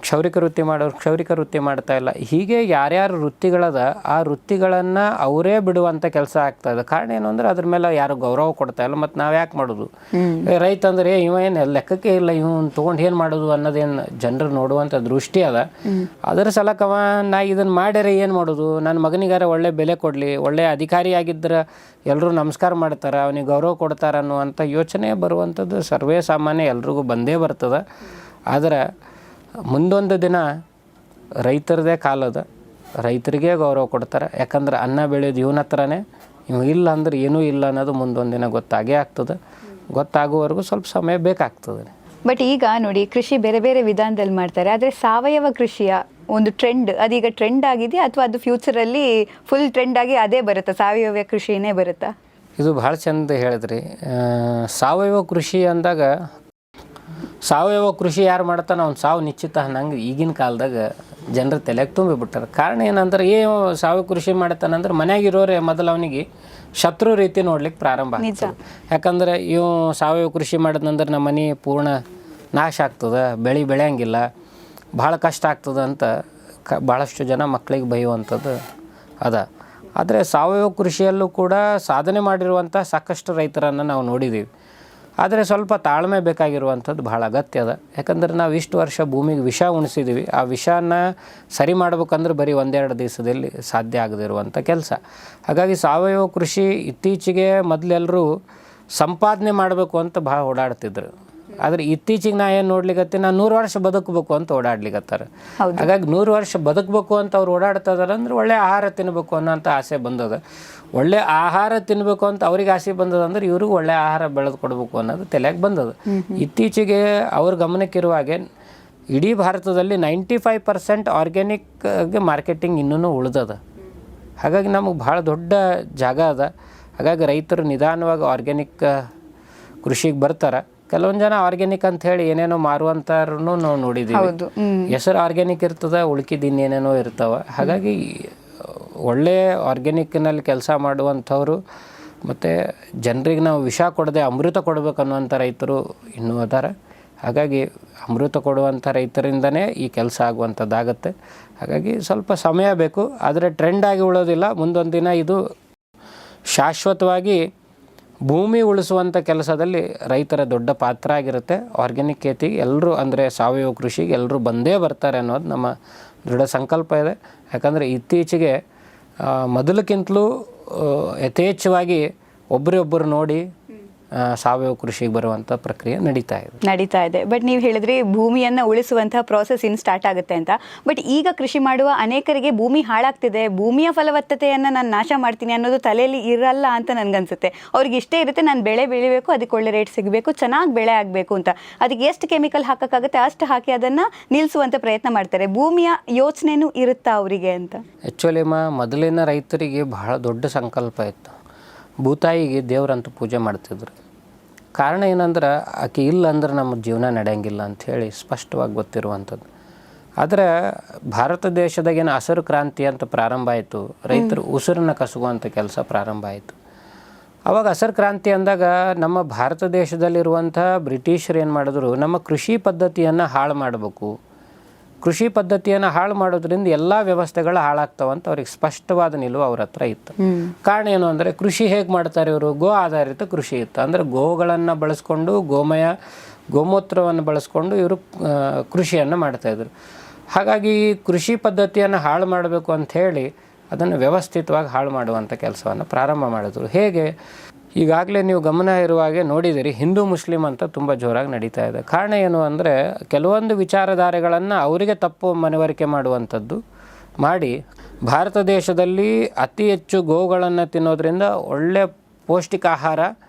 Speaker 2: ಕ್ಷೌರಿಕ ವೃತ್ತಿ ಮಾಡೋರು ಕ್ಷೌರಿಕ ವೃತ್ತಿ ಮಾಡ್ತಾ ಇಲ್ಲ. ಹೀಗೆ ಯಾರ್ಯಾರು ವೃತ್ತಿಗಳದ ಆ ವೃತ್ತಿಗಳನ್ನು ಅವರೇ ಬಿಡುವಂಥ ಕೆಲಸ ಆಗ್ತಾಯಿದೆ. ಕಾರಣ ಏನು ಅಂದರೆ ಅದ್ರ ಮೇಲೆ ಯಾರು ಗೌರವ ಕೊಡ್ತಾ ಇಲ್ಲ. ಮತ್ತು ನಾವು ಯಾಕೆ ಮಾಡೋದು? ರೈತ ಅಂದರೆ ಇವ ಏನು ಲೆಕ್ಕಕ್ಕೆ ಇಲ್ಲ, ಇವನು ತೊಗೊಂಡು ಏನು ಮಾಡೋದು ಅನ್ನೋದೇನು ಜನರು ನೋಡುವಂಥ ದೃಷ್ಟಿ ಅದ. ಅದರ ಸಲಕವ ನಾ ಇದನ್ನು ಮಾಡ್ಯಾರೆ ಏನು ಮಾಡೋದು, ನನ್ನ ಮಗನಿಗಾರ ಒಳ್ಳೆ ಬೆಲೆ ಕೊಡಲಿ, ಒಳ್ಳೆಯ ಅಧಿಕಾರಿಯಾಗಿದ್ದರೆ ಎಲ್ಲರೂ ನಮಸ್ಕಾರ ಮಾಡ್ತಾರೆ, ಅವನಿಗೆ ಗೌರವ ಕೊಡ್ತಾರೆ ಅನ್ನುವಂಥ ಯೋಚನೆ ಬರುವಂಥದ್ದು ಸರ್ವೇ ಸಾಮಾನ್ಯ ಎಲ್ರಿಗೂ ಬಂದೇ ಬರ್ತದೆ. ಆದರೆ ಮುಂದೊಂದು ದಿನ ರೈತರದೇ ಕಾಲದ, ರೈತರಿಗೆ ಗೌರವ ಕೊಡ್ತಾರೆ. ಯಾಕಂದ್ರೆ ಅನ್ನ ಬೆಳೆಯೋದು ಇವನ ಹತ್ರನೇ, ಇವು ಇಲ್ಲ ಅಂದ್ರೆ ಏನೂ ಇಲ್ಲ ಅನ್ನೋದು ಮುಂದೊಂದು ದಿನ ಗೊತ್ತಾಗೇ ಆಗ್ತದೆ. ಗೊತ್ತಾಗುವವರೆಗೂ ಸ್ವಲ್ಪ ಸಮಯ ಬೇಕಾಗ್ತದೆ.
Speaker 1: ಬಟ್ ಈಗ ನೋಡಿ, ಕೃಷಿ ಬೇರೆ ಬೇರೆ ವಿಧಾನದಲ್ಲಿ ಮಾಡ್ತಾರೆ. ಆದರೆ ಸಾವಯವ ಕೃಷಿಯ ಒಂದು ಟ್ರೆಂಡ್ ಅದೀಗ ಟ್ರೆಂಡ್ ಆಗಿದೆಯಾ ಅಥವಾ ಅದು ಫ್ಯೂಚರಲ್ಲಿ ಫುಲ್ ಟ್ರೆಂಡ್ ಆಗಿ ಅದೇ ಬರುತ್ತಾ, ಸಾವಯವ ಕೃಷಿನೇ ಬರುತ್ತಾ?
Speaker 2: ಇದು ಭಾಳ ಚಂದ ಹೇಳಿದ್ರಿ. ಸಾವಯವ ಕೃಷಿ ಅಂದಾಗ ಸಾವಯವ ಕೃಷಿ ಯಾರು ಮಾಡ್ತಾನೆ ಅವ್ನು ಸಾವು ನಿಶ್ಚಿತ ಅನ್ನಂಗೆ ಈಗಿನ ಕಾಲದಾಗ ಜನರು ತಲೆಗೆ ತುಂಬಿಬಿಟ್ಟಾರೆ. ಕಾರಣ ಏನಂದ್ರೆ ಏನು ಸಾವಯವ ಕೃಷಿ ಮಾಡ್ತಾನಂದ್ರೆ ಮನೆಯಾಗಿರೋರೆ ಮೊದಲು ಅವನಿಗೆ ಶತ್ರು ರೀತಿ ನೋಡ್ಲಿಕ್ಕೆ ಪ್ರಾರಂಭ ಆಗ್ತದೆ. ಯಾಕಂದ್ರೆ ಇವು ಸಾವಯವ ಕೃಷಿ ಮಾಡಿದ್ನಂದ್ರೆ ನಮ್ಮ ಮನೆ ಪೂರ್ಣ ನಾಶ ಆಗ್ತದೆ, ಬೆಳೆಯಂಗಿಲ್ಲ, ಭಾಳ ಕಷ್ಟ ಆಗ್ತದೆ ಅಂತ ಭಾಳಷ್ಟು ಜನ ಮಕ್ಕಳಿಗೆ ಬೈಯುವಂಥದ್ದು ಅದ. ಆದರೆ ಸಾವಯವ ಕೃಷಿಯಲ್ಲೂ ಕೂಡ ಸಾಧನೆ ಮಾಡಿರುವಂಥ ಸಾಕಷ್ಟು ರೈತರನ್ನು ನಾವು ನೋಡಿದ್ದೀವಿ. ಆದರೆ ಸ್ವಲ್ಪ ತಾಳ್ಮೆ ಬೇಕಾಗಿರುವಂಥದ್ದು ಭಾಳ ಅಗತ್ಯ ಅದ. ಯಾಕಂದ್ರೆ ನಾವು ಇಷ್ಟು ವರ್ಷ ಭೂಮಿಗೆ ವಿಷ ಉಣಿಸಿದ್ದೀವಿ. ಆ ವಿಷನ ಸರಿ ಮಾಡ್ಬೇಕಂದ್ರೆ ಬರೀ ಒಂದೆರಡು ದಿವಸದಲ್ಲಿ ಸಾಧ್ಯ ಆಗದಿರುವಂಥ ಕೆಲಸ. ಹಾಗಾಗಿ ಸಾವಯವ ಕೃಷಿ ಇತ್ತೀಚೆಗೆ ಮೊದಲೆಲ್ಲರೂ ಸಂಪಾದನೆ ಮಾಡಬೇಕು ಅಂತ ಭಾಳ ಓಡಾಡ್ತಿದ್ರು. ಆದರೆ ಇತ್ತೀಚೆಗೆ ನಾ ಏನು ನೋಡ್ಲಿಕ್ಕೆ ನಾನು 100 ವರ್ಷ ಬದುಕಬೇಕು ಅಂತ ಓಡಾಡ್ಲಿಕ್ಕತ್ತಾರೆ. ಹಾಗಾಗಿ 100 ವರ್ಷ ಬದುಕಬೇಕು ಅಂತ ಅವ್ರು ಓಡಾಡ್ತಾ ಇದಾರೆ ಅಂದ್ರೆ ಒಳ್ಳೆ ಆಹಾರ ತಿನ್ನಬೇಕು ಅನ್ನೋಂಥ ಆಸೆ ಬಂದದ. ಒಳ್ಳೆ ಆಹಾರ ತಿನ್ನಬೇಕು ಅಂತ ಅವ್ರಿಗೆ ಆಸೆ ಬಂದದಂದ್ರೆ ಇವ್ರಿಗೂ ಒಳ್ಳೆ ಆಹಾರ ಬೆಳೆದು ಕೊಡಬೇಕು ಅನ್ನೋದು ತಲೆಯಾಗಿ ಬಂದದ. ಇತ್ತೀಚೆಗೆ ಅವ್ರ ಗಮನಕ್ಕಿರುವಾಗೆ ಇಡೀ ಭಾರತದಲ್ಲಿ 95% ಆರ್ಗ್ಯಾನಿಕ್ಗೆ ಮಾರ್ಕೆಟಿಂಗ್ ಇನ್ನೂ ಉಳಿದದ. ಹಾಗಾಗಿ ನಮಗೆ ಭಾಳ ದೊಡ್ಡ ಜಾಗ ಅದ. ಹಾಗಾಗಿ ರೈತರು ನಿಧಾನವಾಗಿ ಆರ್ಗ್ಯಾನಿಕ್ ಕೃಷಿಗೆ ಬರ್ತಾರೆ. ಕೆಲವೊಂದು ಜನ ಆರ್ಗ್ಯಾನಿಕ್ ಅಂತ ಹೇಳಿ ಏನೇನೋ ಮಾರುವಂತಾರು ನಾವು ನೋಡಿದ್ದೀವಿ. ಹೆಸರು ಆರ್ಗ್ಯಾನಿಕ್ ಇರ್ತದೆ, ಉಳ್ಕಿದ್ದು ಇನ್ನೇನೇನೋ ಇರ್ತಾವೆ. ಹಾಗಾಗಿ ಒಳ್ಳೆ ಆರ್ಗ್ಯಾನಿಕ್ನಲ್ಲಿ ಕೆಲಸ ಮಾಡುವಂಥವ್ರು ಮತ್ತು ಜನರಿಗೆ ನಾವು ವಿಷ ಕೊಡದೆ ಅಮೃತ ಕೊಡಬೇಕು ಅನ್ನುವಂಥ ರೈತರು ಇನ್ನೂ ಅದಾರೆ. ಹಾಗಾಗಿ ಅಮೃತ ಕೊಡುವಂಥ ರೈತರಿಂದನೇ ಈ ಕೆಲಸ ಆಗುವಂಥದ್ದಾಗತ್ತೆ. ಹಾಗಾಗಿ ಸ್ವಲ್ಪ ಸಮಯ ಬೇಕು, ಆದರೆ ಟ್ರೆಂಡಾಗಿ ಉಳೋದಿಲ್ಲ. ಮುಂದೊಂದು ದಿನ ಇದು ಶಾಶ್ವತವಾಗಿ ಭೂಮಿ ಉಳಿಸುವಂಥ ಕೆಲಸದಲ್ಲಿ ರೈತರ ದೊಡ್ಡ ಪಾತ್ರ ಆಗಿರುತ್ತೆ. ಆರ್ಗ್ಯಾನಿಕ್ ಖೇತಿಗೆ ಎಲ್ಲರೂ ಅಂದರೆ ಸಾವಯವ ಕೃಷಿಗೆ ಎಲ್ಲರೂ ಬಂದೇ ಬರ್ತಾರೆ ಅನ್ನೋದು ನಮ್ಮ ದೃಢ ಸಂಕಲ್ಪ ಇದೆ. ಯಾಕಂದರೆ ಇತ್ತೀಚೆಗೆ ಮೊದಲಕ್ಕಿಂತಲೂ ಯಥೇಚ್ಛವಾಗಿ ಒಬ್ಬರೊಬ್ಬರು ನೋಡಿ ಸಾವಯವ ಕೃಷಿಗೆ ಬರುವಂಥ ಪ್ರಕ್ರಿಯೆ ನಡೀತಾ ಇದೆ. ಬಟ್ ನೀವು ಹೇಳಿದ್ರಿ ಭೂಮಿಯನ್ನು ಉಳಿಸುವಂಥ ಪ್ರಾಸೆಸ್ ಇನ್ನು ಸ್ಟಾರ್ಟ್ ಆಗುತ್ತೆ ಅಂತ. ಬಟ್ ಈಗ ಕೃಷಿ ಮಾಡುವ ಅನೇಕರಿಗೆ ಭೂಮಿ ಹಾಳಾಗ್ತಿದೆ, ಭೂಮಿಯ ಫಲವತ್ತತೆಯನ್ನು ನಾನು ನಾಶ ಮಾಡ್ತೀನಿ ಅನ್ನೋದು ತಲೆಯಲ್ಲಿ ಇರಲ್ಲ ಅಂತ ನನಗನ್ಸುತ್ತೆ. ಅವ್ರಿಗೆ ಇಷ್ಟೇ ಇರುತ್ತೆ, ನಾನು ಬೆಳೆ ಬೆಳಿಬೇಕು, ಅದಕ್ಕೆ ಒಳ್ಳೆ ರೇಟ್ ಸಿಗಬೇಕು, ಚೆನ್ನಾಗಿ ಬೆಳೆ ಆಗಬೇಕು ಅಂತ. ಅದಕ್ಕೆ ಎಷ್ಟು ಕೆಮಿಕಲ್ ಹಾಕೋಕ್ಕಾಗುತ್ತೆ ಅಷ್ಟು ಹಾಕಿ ಅದನ್ನು ನಿಲ್ಲಿಸುವಂಥ ಪ್ರಯತ್ನ ಮಾಡ್ತಾರೆ. ಭೂಮಿಯ ಯೋಚನೆನೂ ಇರುತ್ತಾ ಅವರಿಗೆ ಅಂತ? ಆ್ಯಕ್ಚುಲಿ ಮೊದಲಿನ ರೈತರಿಗೆ ಬಹಳ ದೊಡ್ಡ ಸಂಕಲ್ಪ ಇತ್ತು. ಭೂತಾಯಿಗೆ ದೇವರಂತೂ ಪೂಜೆ ಮಾಡ್ತಿದ್ರು. ಕಾರಣ ಏನಂದ್ರೆ ಆಕೆ ಇಲ್ಲ ಅಂದ್ರೆ ನಮ್ಮ ಜೀವನ ನಡೆಯಂಗಿಲ್ಲ ಅಂಥೇಳಿ ಸ್ಪಷ್ಟವಾಗಿ ಗೊತ್ತಿರುವಂಥದ್ದು. ಆದರೆ ಭಾರತ ದೇಶದಾಗೇನು ಹಸಿರು ಕ್ರಾಂತಿ ಅಂತ ಪ್ರಾರಂಭ ಆಯಿತು, ರೈತರು ಉಸಿರನ್ನು ಕಸುವಂಥ ಕೆಲಸ ಪ್ರಾರಂಭ ಆಯಿತು. ಆವಾಗ ಹಸಿರು ಕ್ರಾಂತಿ ಅಂದಾಗ ನಮ್ಮ ಭಾರತ ದೇಶದಲ್ಲಿರುವಂಥ ಬ್ರಿಟಿಷರು ಏನು ಮಾಡಿದ್ರು, ನಮ್ಮ ಕೃಷಿ ಪದ್ಧತಿಯನ್ನು ಹಾಳು ಮಾಡಬೇಕು, ಕೃಷಿ ಪದ್ಧತಿಯನ್ನು ಹಾಳು ಮಾಡೋದ್ರಿಂದ ಎಲ್ಲ ವ್ಯವಸ್ಥೆಗಳು ಹಾಳಾಗ್ತಾವಂತ ಅವ್ರಿಗೆ ಸ್ಪಷ್ಟವಾದ ನಿಲುವು ಅವ್ರ ಹತ್ರ ಇತ್ತು. ಕಾರಣ ಏನು ಅಂದರೆ ಕೃಷಿ ಹೇಗೆ ಮಾಡ್ತಾರೆ ಇವರು, ಗೋ ಆಧಾರಿತ ಕೃಷಿ ಇತ್ತು. ಅಂದರೆ ಗೋಗಳನ್ನು ಬಳಸ್ಕೊಂಡು ಗೋಮೂತ್ರವನ್ನು ಬಳಸ್ಕೊಂಡು ಇವರು ಕೃಷಿಯನ್ನು ಮಾಡ್ತಾಯಿದ್ರು. ಹಾಗಾಗಿ ಕೃಷಿ ಪದ್ಧತಿಯನ್ನು ಹಾಳು ಮಾಡಬೇಕು ಅಂಥೇಳಿ ಅದನ್ನು ವ್ಯವಸ್ಥಿತವಾಗಿ ಹಾಳು ಮಾಡುವಂಥ ಕೆಲಸವನ್ನು ಪ್ರಾರಂಭ ಮಾಡಿದ್ರು. ಹೇಗೆ? ಈಗಾಗಲೇ ನೀವು ಗಮನ ಇರುವಾಗೆ ನೋಡಿದಿರಿ, ಹಿಂದೂ ಮುಸ್ಲಿಂ ಅಂತ ತುಂಬ ಜೋರಾಗಿ ನಡೀತಾ ಇದೆ. ಕಾರಣ ಏನು ಅಂದರೆ ಕೆಲವೊಂದು ವಿಚಾರಧಾರೆಗಳನ್ನು ಅವರಿಗೆ ತಪ್ಪು ಮನವರಿಕೆ ಮಾಡುವಂಥದ್ದು ಮಾಡಿ ಭಾರತ ದೇಶದಲ್ಲಿ ಅತಿ ಹೆಚ್ಚು ಗೋಗಳನ್ನು ತಿನ್ನೋದ್ರಿಂದ ಒಳ್ಳೆಯ ಪೌಷ್ಟಿಕ ಆಹಾರ,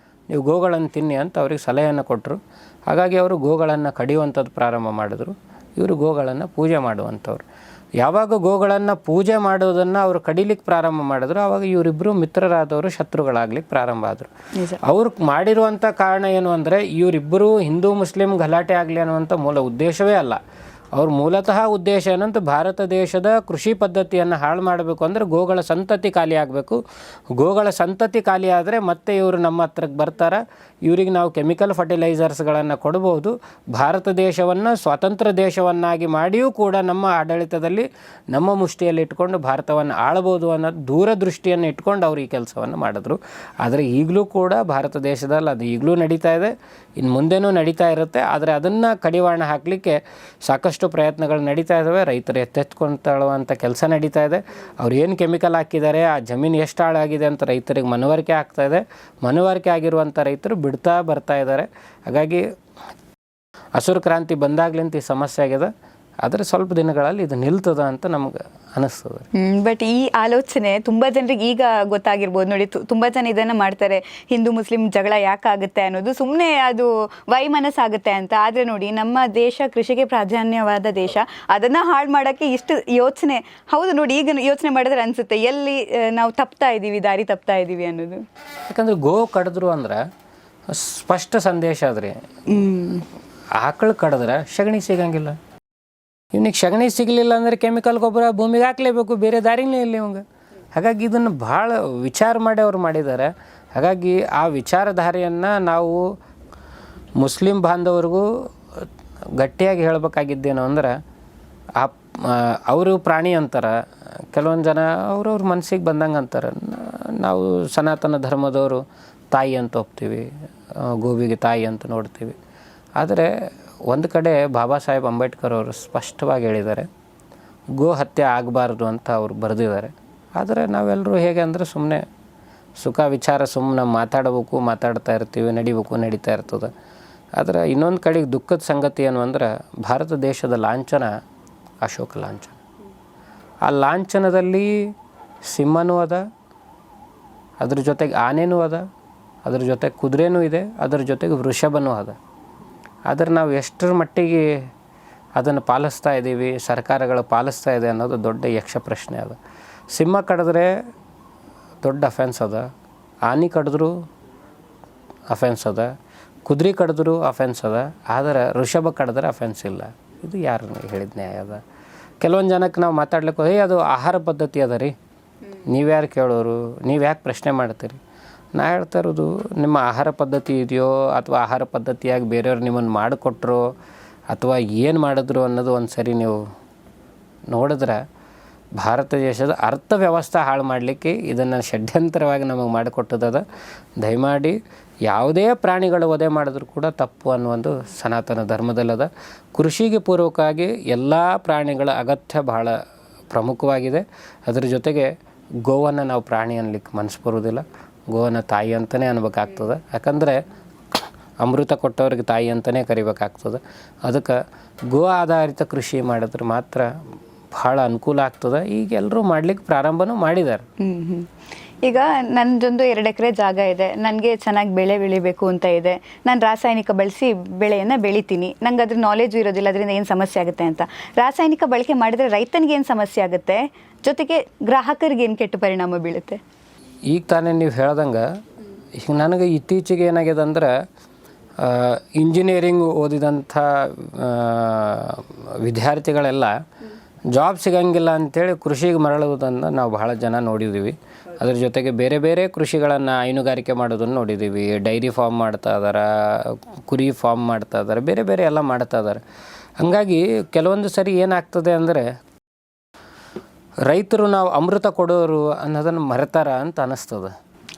Speaker 2: ನೀವು ಗೋಗಳನ್ನು ತಿನ್ನಿ ಅಂತ ಅವ್ರಿಗೆ ಸಲಹೆಯನ್ನು ಕೊಟ್ಟರು. ಹಾಗಾಗಿ ಅವರು ಗೋಗಳನ್ನು ಕಡಿಯುವಂಥದ್ದು ಪ್ರಾರಂಭ ಮಾಡಿದ್ರು. ಇವರು ಗೋಗಳನ್ನು ಪೂಜೆ ಮಾಡುವಂಥವ್ರು. ಯಾವಾಗ ಗೋಗಳನ್ನು ಪೂಜೆ ಮಾಡೋದನ್ನು ಅವರು ಕಡಿಲಿಕ್ಕೆ ಪ್ರಾರಂಭ ಮಾಡಿದ್ರು, ಆವಾಗ ಇವರಿಬ್ಬರು ಮಿತ್ರರಾದವರು ಶತ್ರುಗಳಾಗ್ಲಿಕ್ಕೆ ಪ್ರಾರಂಭ ಆದರು. ಅವ್ರು ಮಾಡಿರುವಂಥ ಕಾರಣ ಏನು ಅಂದರೆ ಇವರಿಬ್ಬರು ಹಿಂದೂ ಮುಸ್ಲಿಂ ಗಲಾಟೆ ಆಗಲಿ ಅನ್ನುವಂಥ ಮೂಲ ಉದ್ದೇಶವೇ ಅಲ್ಲ. ಅವ್ರ ಮೂಲತಃ ಉದ್ದೇಶ ಏನಂತ ಭಾರತ ದೇಶದ ಕೃಷಿ ಪದ್ಧತಿಯನ್ನು ಹಾಳು ಮಾಡಬೇಕು ಅಂದರೆ ಗೋಗಳ ಸಂತತಿ ಖಾಲಿ ಆಗಬೇಕು. ಗೋಗಳ ಸಂತತಿ ಖಾಲಿ ಆದರೆ ಮತ್ತೆ ಇವರು ನಮ್ಮ ಹತ್ರಕ್ಕೆ ಬರ್ತಾರೆ. ಇವರಿಗೆ ನಾವು ಕೆಮಿಕಲ್ ಫರ್ಟಿಲೈಸರ್ಸ್ಗಳನ್ನು ಕೊಡ್ಬೋದು. ಭಾರತ ದೇಶವನ್ನು ಸ್ವತಂತ್ರ ದೇಶವನ್ನಾಗಿ ಮಾಡಿಯೂ ಕೂಡ ನಮ್ಮ ಆಡಳಿತದಲ್ಲಿ ನಮ್ಮ ಮುಷ್ಟಿಯಲ್ಲಿ ಇಟ್ಕೊಂಡು ಭಾರತವನ್ನು ಆಳ್ಬೋದು ಅನ್ನೋ ದೂರದೃಷ್ಟಿಯನ್ನು ಇಟ್ಕೊಂಡು ಅವರು ಈ ಕೆಲಸವನ್ನು ಮಾಡಿದ್ರು. ಆದರೆ ಈಗಲೂ ಕೂಡ ಭಾರತ ದೇಶದಲ್ಲಿ ಅದು ಈಗಲೂ ನಡೀತಾ ಇದೆ, ಇನ್ನು ಮುಂದೆನೂ ನಡೀತಾ ಇರುತ್ತೆ. ಆದರೆ ಅದನ್ನು ಕಡಿವಾಣ ಹಾಕಲಿಕ್ಕೆ ಸಾಕಷ್ಟು ಪ್ರಯತ್ನಗಳು ನಡೀತಾ ಇದ್ದಾವೆ. ರೈತರು ಎತ್ತೆತ್ಕೊಂತಳುವಂಥ ಕೆಲಸ ನಡೀತಾ ಇದೆ. ಅವ್ರು ಏನು ಕೆಮಿಕಲ್ ಹಾಕಿದ್ದಾರೆ, ಆ ಜಮೀನು ಎಷ್ಟು ಹಾಳಾಗಿದೆ ಅಂತ ರೈತರಿಗೆ ಮನವರಿಕೆ ಆಗ್ತಾ ಇದೆ. ಮನವರಿಕೆ ಆಗಿರುವಂಥ ರೈತರು ಬಿಡ್ತಾ ಬರ್ತಾ ಇದ್ದಾರೆ. ಹಾಗಾಗಿ ಹಸಿರು ಕ್ರಾಂತಿ ಬಂದಾಗ್ಲಿಂತ ಈ ಸಮಸ್ಯೆ ಆಗಿದೆ. ಆದರೆ ಸ್ವಲ್ಪ ದಿನಗಳಲ್ಲಿ ಇದು ನಿಲ್ತದ ಅಂತ ನಮ್ಗೆ ಅನಿಸ್ತದೆ.
Speaker 1: ಬಟ್ ಈ ಆಲೋಚನೆ ತುಂಬ ಜನರಿಗೆ ಈಗ ಗೊತ್ತಾಗಿರ್ಬೋದು ನೋಡಿ. ತುಂಬ ಜನ ಇದನ್ನು ಮಾಡ್ತಾರೆ, ಹಿಂದೂ ಮುಸ್ಲಿಂ ಜಗಳ ಯಾಕಾಗುತ್ತೆ ಅನ್ನೋದು ಸುಮ್ಮನೆ ಅದು ವೈಮನಸ್ಸಾಗುತ್ತೆ ಅಂತ. ಆದರೆ ನೋಡಿ, ನಮ್ಮ ದೇಶ ಕೃಷಿಗೆ ಪ್ರಾಧಾನ್ಯವಾದ ದೇಶ, ಅದನ್ನು ಹಾಳು ಮಾಡೋಕ್ಕೆ ಇಷ್ಟು ಯೋಚನೆ. ಹೌದು ನೋಡಿ, ಈಗ ಯೋಚನೆ ಮಾಡಿದ್ರೆ ಅನಿಸುತ್ತೆ ಎಲ್ಲಿ ನಾವು ತಪ್ತಾ ಇದ್ದೀವಿ, ದಾರಿ ತಪ್ತಾ ಇದ್ದೀವಿ ಅನ್ನೋದು.
Speaker 2: ಯಾಕಂದ್ರೆ ಗೋ ಕಡಿದ್ರು ಅಂದ್ರೆ ಸ್ಪಷ್ಟ ಸಂದೇಶ ಅದ್ರಿ. ಆಕಳು ಕಡಿದ್ರೆ ಸಗಣಿ ಸಿಗಂಗಿಲ್ಲ. ಇವನಿಗೆ ಸಗಣಿ ಸಿಗಲಿಲ್ಲ ಅಂದರೆ ಕೆಮಿಕಲ್ ಗೊಬ್ಬರ ಭೂಮಿಗೆ ಹಾಕಲೇಬೇಕು, ಬೇರೆ ದಾರಿನೇ ಇಲ್ಲ ಇವಂಗೆ. ಹಾಗಾಗಿ ಇದನ್ನು ಭಾಳ ವಿಚಾರ ಮಾಡಿ ಅವ್ರು ಮಾಡಿದ್ದಾರೆ. ಹಾಗಾಗಿ ಆ ವಿಚಾರಧಾರೆಯನ್ನು ನಾವು ಮುಸ್ಲಿಂ ಬಾಂಧವರಿಗೂ ಗಟ್ಟಿಯಾಗಿ ಹೇಳಬೇಕಾಗಿದ್ದೇನು ಅಂದ್ರೆ, ಅವರು ಪ್ರಾಣಿ ಅಂತಾರೆ, ಕೆಲವೊಂದು ಜನ ಅವ್ರವ್ರ ಮನಸ್ಸಿಗೆ ಬಂದಂಗೆ ಅಂತಾರೆ. ನಾವು ಸನಾತನ ಧರ್ಮದವರು ತಾಯಿ ಅಂತ ಒಪ್ತೀವಿ, ಗೋವಿಗೆ ತಾಯಿ ಅಂತ ನೋಡ್ತೀವಿ. ಆದರೆ ಒಂದು ಕಡೆ ಬಾಬಾ ಸಾಹೇಬ್ ಅಂಬೇಡ್ಕರ್ ಅವರು ಸ್ಪಷ್ಟವಾಗಿ ಹೇಳಿದ್ದಾರೆ, ಗೋ ಹತ್ಯೆ ಆಗಬಾರ್ದು ಅಂತ ಅವರು ಬರೆದಿದ್ದಾರೆ. ಆದರೆ ನಾವೆಲ್ಲರೂ ಹೇಗೆ ಅಂದರೆ ಸುಮ್ಮನೆ ಸುಖ ವಿಚಾರ ಸುಮ್ಮನೆ ಮಾತಾಡಬೇಕು, ಮಾತಾಡ್ತಾ ಇರ್ತೀವಿ, ನಡಿಬೇಕು, ನಡೀತಾ ಇರ್ತದೆ. ಆದರೆ ಇನ್ನೊಂದು ಕಡೆಗೆ ದುಃಖದ ಸಂಗತಿ ಏನು ಅಂದ್ರೆ, ಭಾರತ ದೇಶದ ಲಾಂಛನ ಅಶೋಕ ಲಾಂಛನ. ಆ ಲಾಂಛನದಲ್ಲಿ ಸಿಂಹನೂ ಅದ, ಅದ್ರ ಜೊತೆಗೆ ಆನೆನೂ ಅದ, ಅದ್ರ ಜೊತೆಗೆ ಕುದುರೆನೂ ಇದೆ, ಅದ್ರ ಜೊತೆಗೆ ವೃಷಭನೂ ಅದ. ಆದರೆ ನಾವು ಎಷ್ಟರ ಮಟ್ಟಿಗೆ ಅದನ್ನು ಪಾಲಿಸ್ತಾ ಇದ್ದೀವಿ, ಸರ್ಕಾರಗಳು ಪಾಲಿಸ್ತಾ ಇದೆ ಅನ್ನೋದು ದೊಡ್ಡ ಯಕ್ಷ ಪ್ರಶ್ನೆ ಅದ. ಸಿಂಹ ಕಡಿದ್ರೆ ದೊಡ್ಡ ಅಫೆನ್ಸ್ ಅದ, ಆನೆ ಕಡಿದ್ರು ಅಫೆನ್ಸ್ ಅದ, ಕುದುರೆ ಕಡಿದ್ರು ಅಫೆನ್ಸ್ ಅದ. ಆದರೆ ವೃಷಭ ಕಡಿದ್ರೆ ಅಫೆನ್ಸ್ ಇಲ್ಲ. ಇದು ಯಾರು ಹೇಳಿದ ನ್ಯಾಯ ಅದ? ಕೆಲವೊಂದು ಜನಕ್ಕೆ ನಾವು ಮಾತಾಡ್ಲಿಕ್ಕೆ ಅದು ಆಹಾರ ಪದ್ಧತಿ ಅದ ರೀ, ನೀವ್ಯಾರು ಕೇಳೋರು, ನೀವು ಯಾಕೆ ಪ್ರಶ್ನೆ ಮಾಡ್ತೀರಿ? ನಾ ಹೇಳ್ತಾ ಇರೋದು, ನಿಮ್ಮ ಆಹಾರ ಪದ್ಧತಿ ಇದೆಯೋ ಅಥವಾ ಆಹಾರ ಪದ್ಧತಿಯಾಗಿ ಬೇರೆಯವ್ರು ನಿಮ್ಮನ್ನು ಮಾಡಿಕೊಟ್ರೋ ಅಥವಾ ಏನು ಮಾಡಿದ್ರು ಅನ್ನೋದು ಒಂದು ಸರಿ ನೀವು ನೋಡಿದ್ರೆ, ಭಾರತ ದೇಶದ ಅರ್ಥವ್ಯವಸ್ಥೆ ಹಾಳು ಮಾಡಲಿಕ್ಕೆ ಇದನ್ನು ಷಡ್ಯಂತರವಾಗಿ ನಮಗೆ ಮಾಡಿಕೊಟ್ಟದ. ದಯಮಾಡಿ ಯಾವುದೇ ಪ್ರಾಣಿಗಳು ವಧೆ ಮಾಡಿದ್ರು ಕೂಡ ತಪ್ಪು ಅನ್ನುವೊಂದು ಸನಾತನ ಧರ್ಮದಲ್ಲದ. ಕೃಷಿಗೆ ಪೂರ್ವಕವಾಗಿ ಎಲ್ಲ ಪ್ರಾಣಿಗಳ ಅಗತ್ಯ ಬಹಳ ಪ್ರಮುಖವಾಗಿದೆ. ಅದರ ಜೊತೆಗೆ ಗೋವನ್ನು ನಾವು ಪ್ರಾಣಿ ಅನ್ನಲಿಕ್ಕೆ ಮನಸ್ಸು ಬರೋದಿಲ್ಲ, ಗೋವನ್ನು ತಾಯಿ ಅಂತಲೇ ಅನ್ಬೇಕಾಗ್ತದೆ. ಯಾಕಂದರೆ ಅಮೃತ ಕೊಟ್ಟವ್ರಿಗೆ ತಾಯಿ ಅಂತಲೇ ಕರಿಬೇಕಾಗ್ತದೆ. ಅದಕ್ಕೆ ಗೋ ಆಧಾರಿತ ಕೃಷಿ ಮಾಡಿದ್ರೆ ಮಾತ್ರ ಭಾಳ ಅನುಕೂಲ ಆಗ್ತದೆ. ಈಗ ಎಲ್ಲರೂ ಮಾಡ್ಲಿಕ್ಕೆ ಪ್ರಾರಂಭನೂ ಮಾಡಿದ್ದಾರೆ.
Speaker 1: ಈಗ ನನ್ನದೊಂದು 2 ಎಕರೆ ಜಾಗ ಇದೆ, ನನಗೆ ಚೆನ್ನಾಗಿ ಬೆಳೆ ಬೆಳಿಬೇಕು ಅಂತ ಇದೆ. ನಾನು ರಾಸಾಯನಿಕ ಬಳಸಿ ಬೆಳೆಯನ್ನು ಬೆಳಿತೀನಿ, ನಂಗೆ ಅದ್ರ ನಾಲೆಜು ಇರೋದಿಲ್ಲ, ಅದರಿಂದ ಏನು ಸಮಸ್ಯೆ ಆಗುತ್ತೆ ಅಂತ. ರಾಸಾಯನಿಕ ಬಳಕೆ ಮಾಡಿದರೆ ರೈತನಿಗೆ ಏನು ಸಮಸ್ಯೆ ಆಗುತ್ತೆ, ಜೊತೆಗೆ ಗ್ರಾಹಕರಿಗೆ ಏನು ಕೆಟ್ಟ ಪರಿಣಾಮ ಬೀಳುತ್ತೆ?
Speaker 2: ಈಗ ತಾನೇ ನೀವು ಹೇಳ್ದಂಗೆ, ಈಗ ನನಗೆ ಇತ್ತೀಚೆಗೆ ಏನಾಗಿದೆ ಅಂದ್ರೆ, ಇಂಜಿನಿಯರಿಂಗ್ ಓದಿದಂಥ ವಿದ್ಯಾರ್ಥಿಗಳೆಲ್ಲ ಜಾಬ್ ಸಿಗಂಗಿಲ್ಲ ಅಂಥೇಳಿ ಕೃಷಿಗೆ ಮರಳುವುದನ್ನು ನಾವು ಬಹಳ ಜನ ನೋಡಿದ್ದೀವಿ. ಅದ್ರ ಜೊತೆಗೆ ಬೇರೆ ಬೇರೆ ಕೃಷಿಗಳನ್ನು ಹೈನುಗಾರಿಕೆ ಮಾಡೋದನ್ನು ನೋಡಿದ್ದೀವಿ. ಡೈರಿ ಫಾರ್ಮ್ ಮಾಡ್ತಾ ಇದ್ದಾರೆ, ಕುರಿ ಫಾರ್ಮ್ ಮಾಡ್ತಾ ಇದ್ದಾರೆ, ಬೇರೆ ಬೇರೆ ಎಲ್ಲ ಮಾಡ್ತಾ ಇದ್ದಾರೆ. ಹಾಗಾಗಿ ಕೆಲವೊಂದು ಸರಿ ಏನಾಗ್ತದೆ ಅಂದರೆ, ರೈತರು ನಾವು ಅಮೃತ ಕೊಡೋರು ಅನ್ನೋದನ್ನು ಮರೆತಾರ ಅಂತ ಅನ್ನಿಸ್ತದೆ.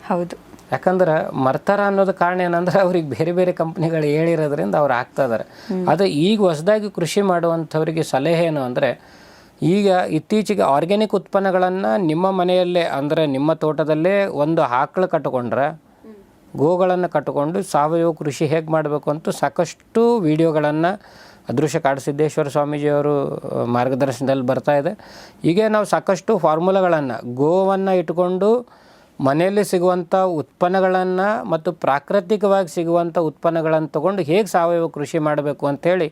Speaker 1: ಹೌದು.
Speaker 2: ಯಾಕಂದ್ರೆ ಮರ್ತಾರ ಅನ್ನೋದು ಕಾರಣ ಏನಂದ್ರೆ, ಅವ್ರಿಗೆ ಬೇರೆ ಬೇರೆ ಕಂಪ್ನಿಗಳು ಹೇಳಿರೋದ್ರಿಂದ ಅವ್ರು ಆಗ್ತಾ ಇದ್ದಾರೆ. ಅದು ಈಗ ಹೊಸದಾಗಿ ಕೃಷಿ ಮಾಡುವಂಥವ್ರಿಗೆ ಸಲಹೆ ಏನು ಅಂದರೆ, ಈಗ ಇತ್ತೀಚೆಗೆ ಆರ್ಗ್ಯಾನಿಕ್ ಉತ್ಪನ್ನಗಳನ್ನು ನಿಮ್ಮ ಮನೆಯಲ್ಲೇ ಅಂದರೆ ನಿಮ್ಮ ತೋಟದಲ್ಲೇ ಒಂದು ಆಕಳು ಕಟ್ಟಿಕೊಂಡ್ರೆ, ಗೋಗಳನ್ನು ಕಟ್ಟಿಕೊಂಡು ಸಾವಯವ ಕೃಷಿ ಹೇಗೆ ಮಾಡಬೇಕು ಅಂತ ಸಾಕಷ್ಟು ವಿಡಿಯೋಗಳನ್ನು ಅದೃಶ್ಯ ಕಾಡಸಿದ್ದೇಶ್ವರ ಸ್ವಾಮೀಜಿಯವರು ಮಾರ್ಗದರ್ಶನದಲ್ಲಿ ಬರ್ತಾ ಇದೆ. ಹೀಗೆ ನಾವು ಸಾಕಷ್ಟು ಫಾರ್ಮುಲಾಗಳನ್ನು ಗೋವನ್ನು ಇಟ್ಕೊಂಡು ಮನೆಯಲ್ಲಿ ಸಿಗುವಂಥ ಉತ್ಪನ್ನಗಳನ್ನು ಮತ್ತು ಪ್ರಾಕೃತಿಕವಾಗಿ ಸಿಗುವಂಥ ಉತ್ಪನ್ನಗಳನ್ನು ತಗೊಂಡು ಹೇಗೆ ಸಾವಯವ ಕೃಷಿ ಮಾಡಬೇಕು ಅಂಥೇಳಿ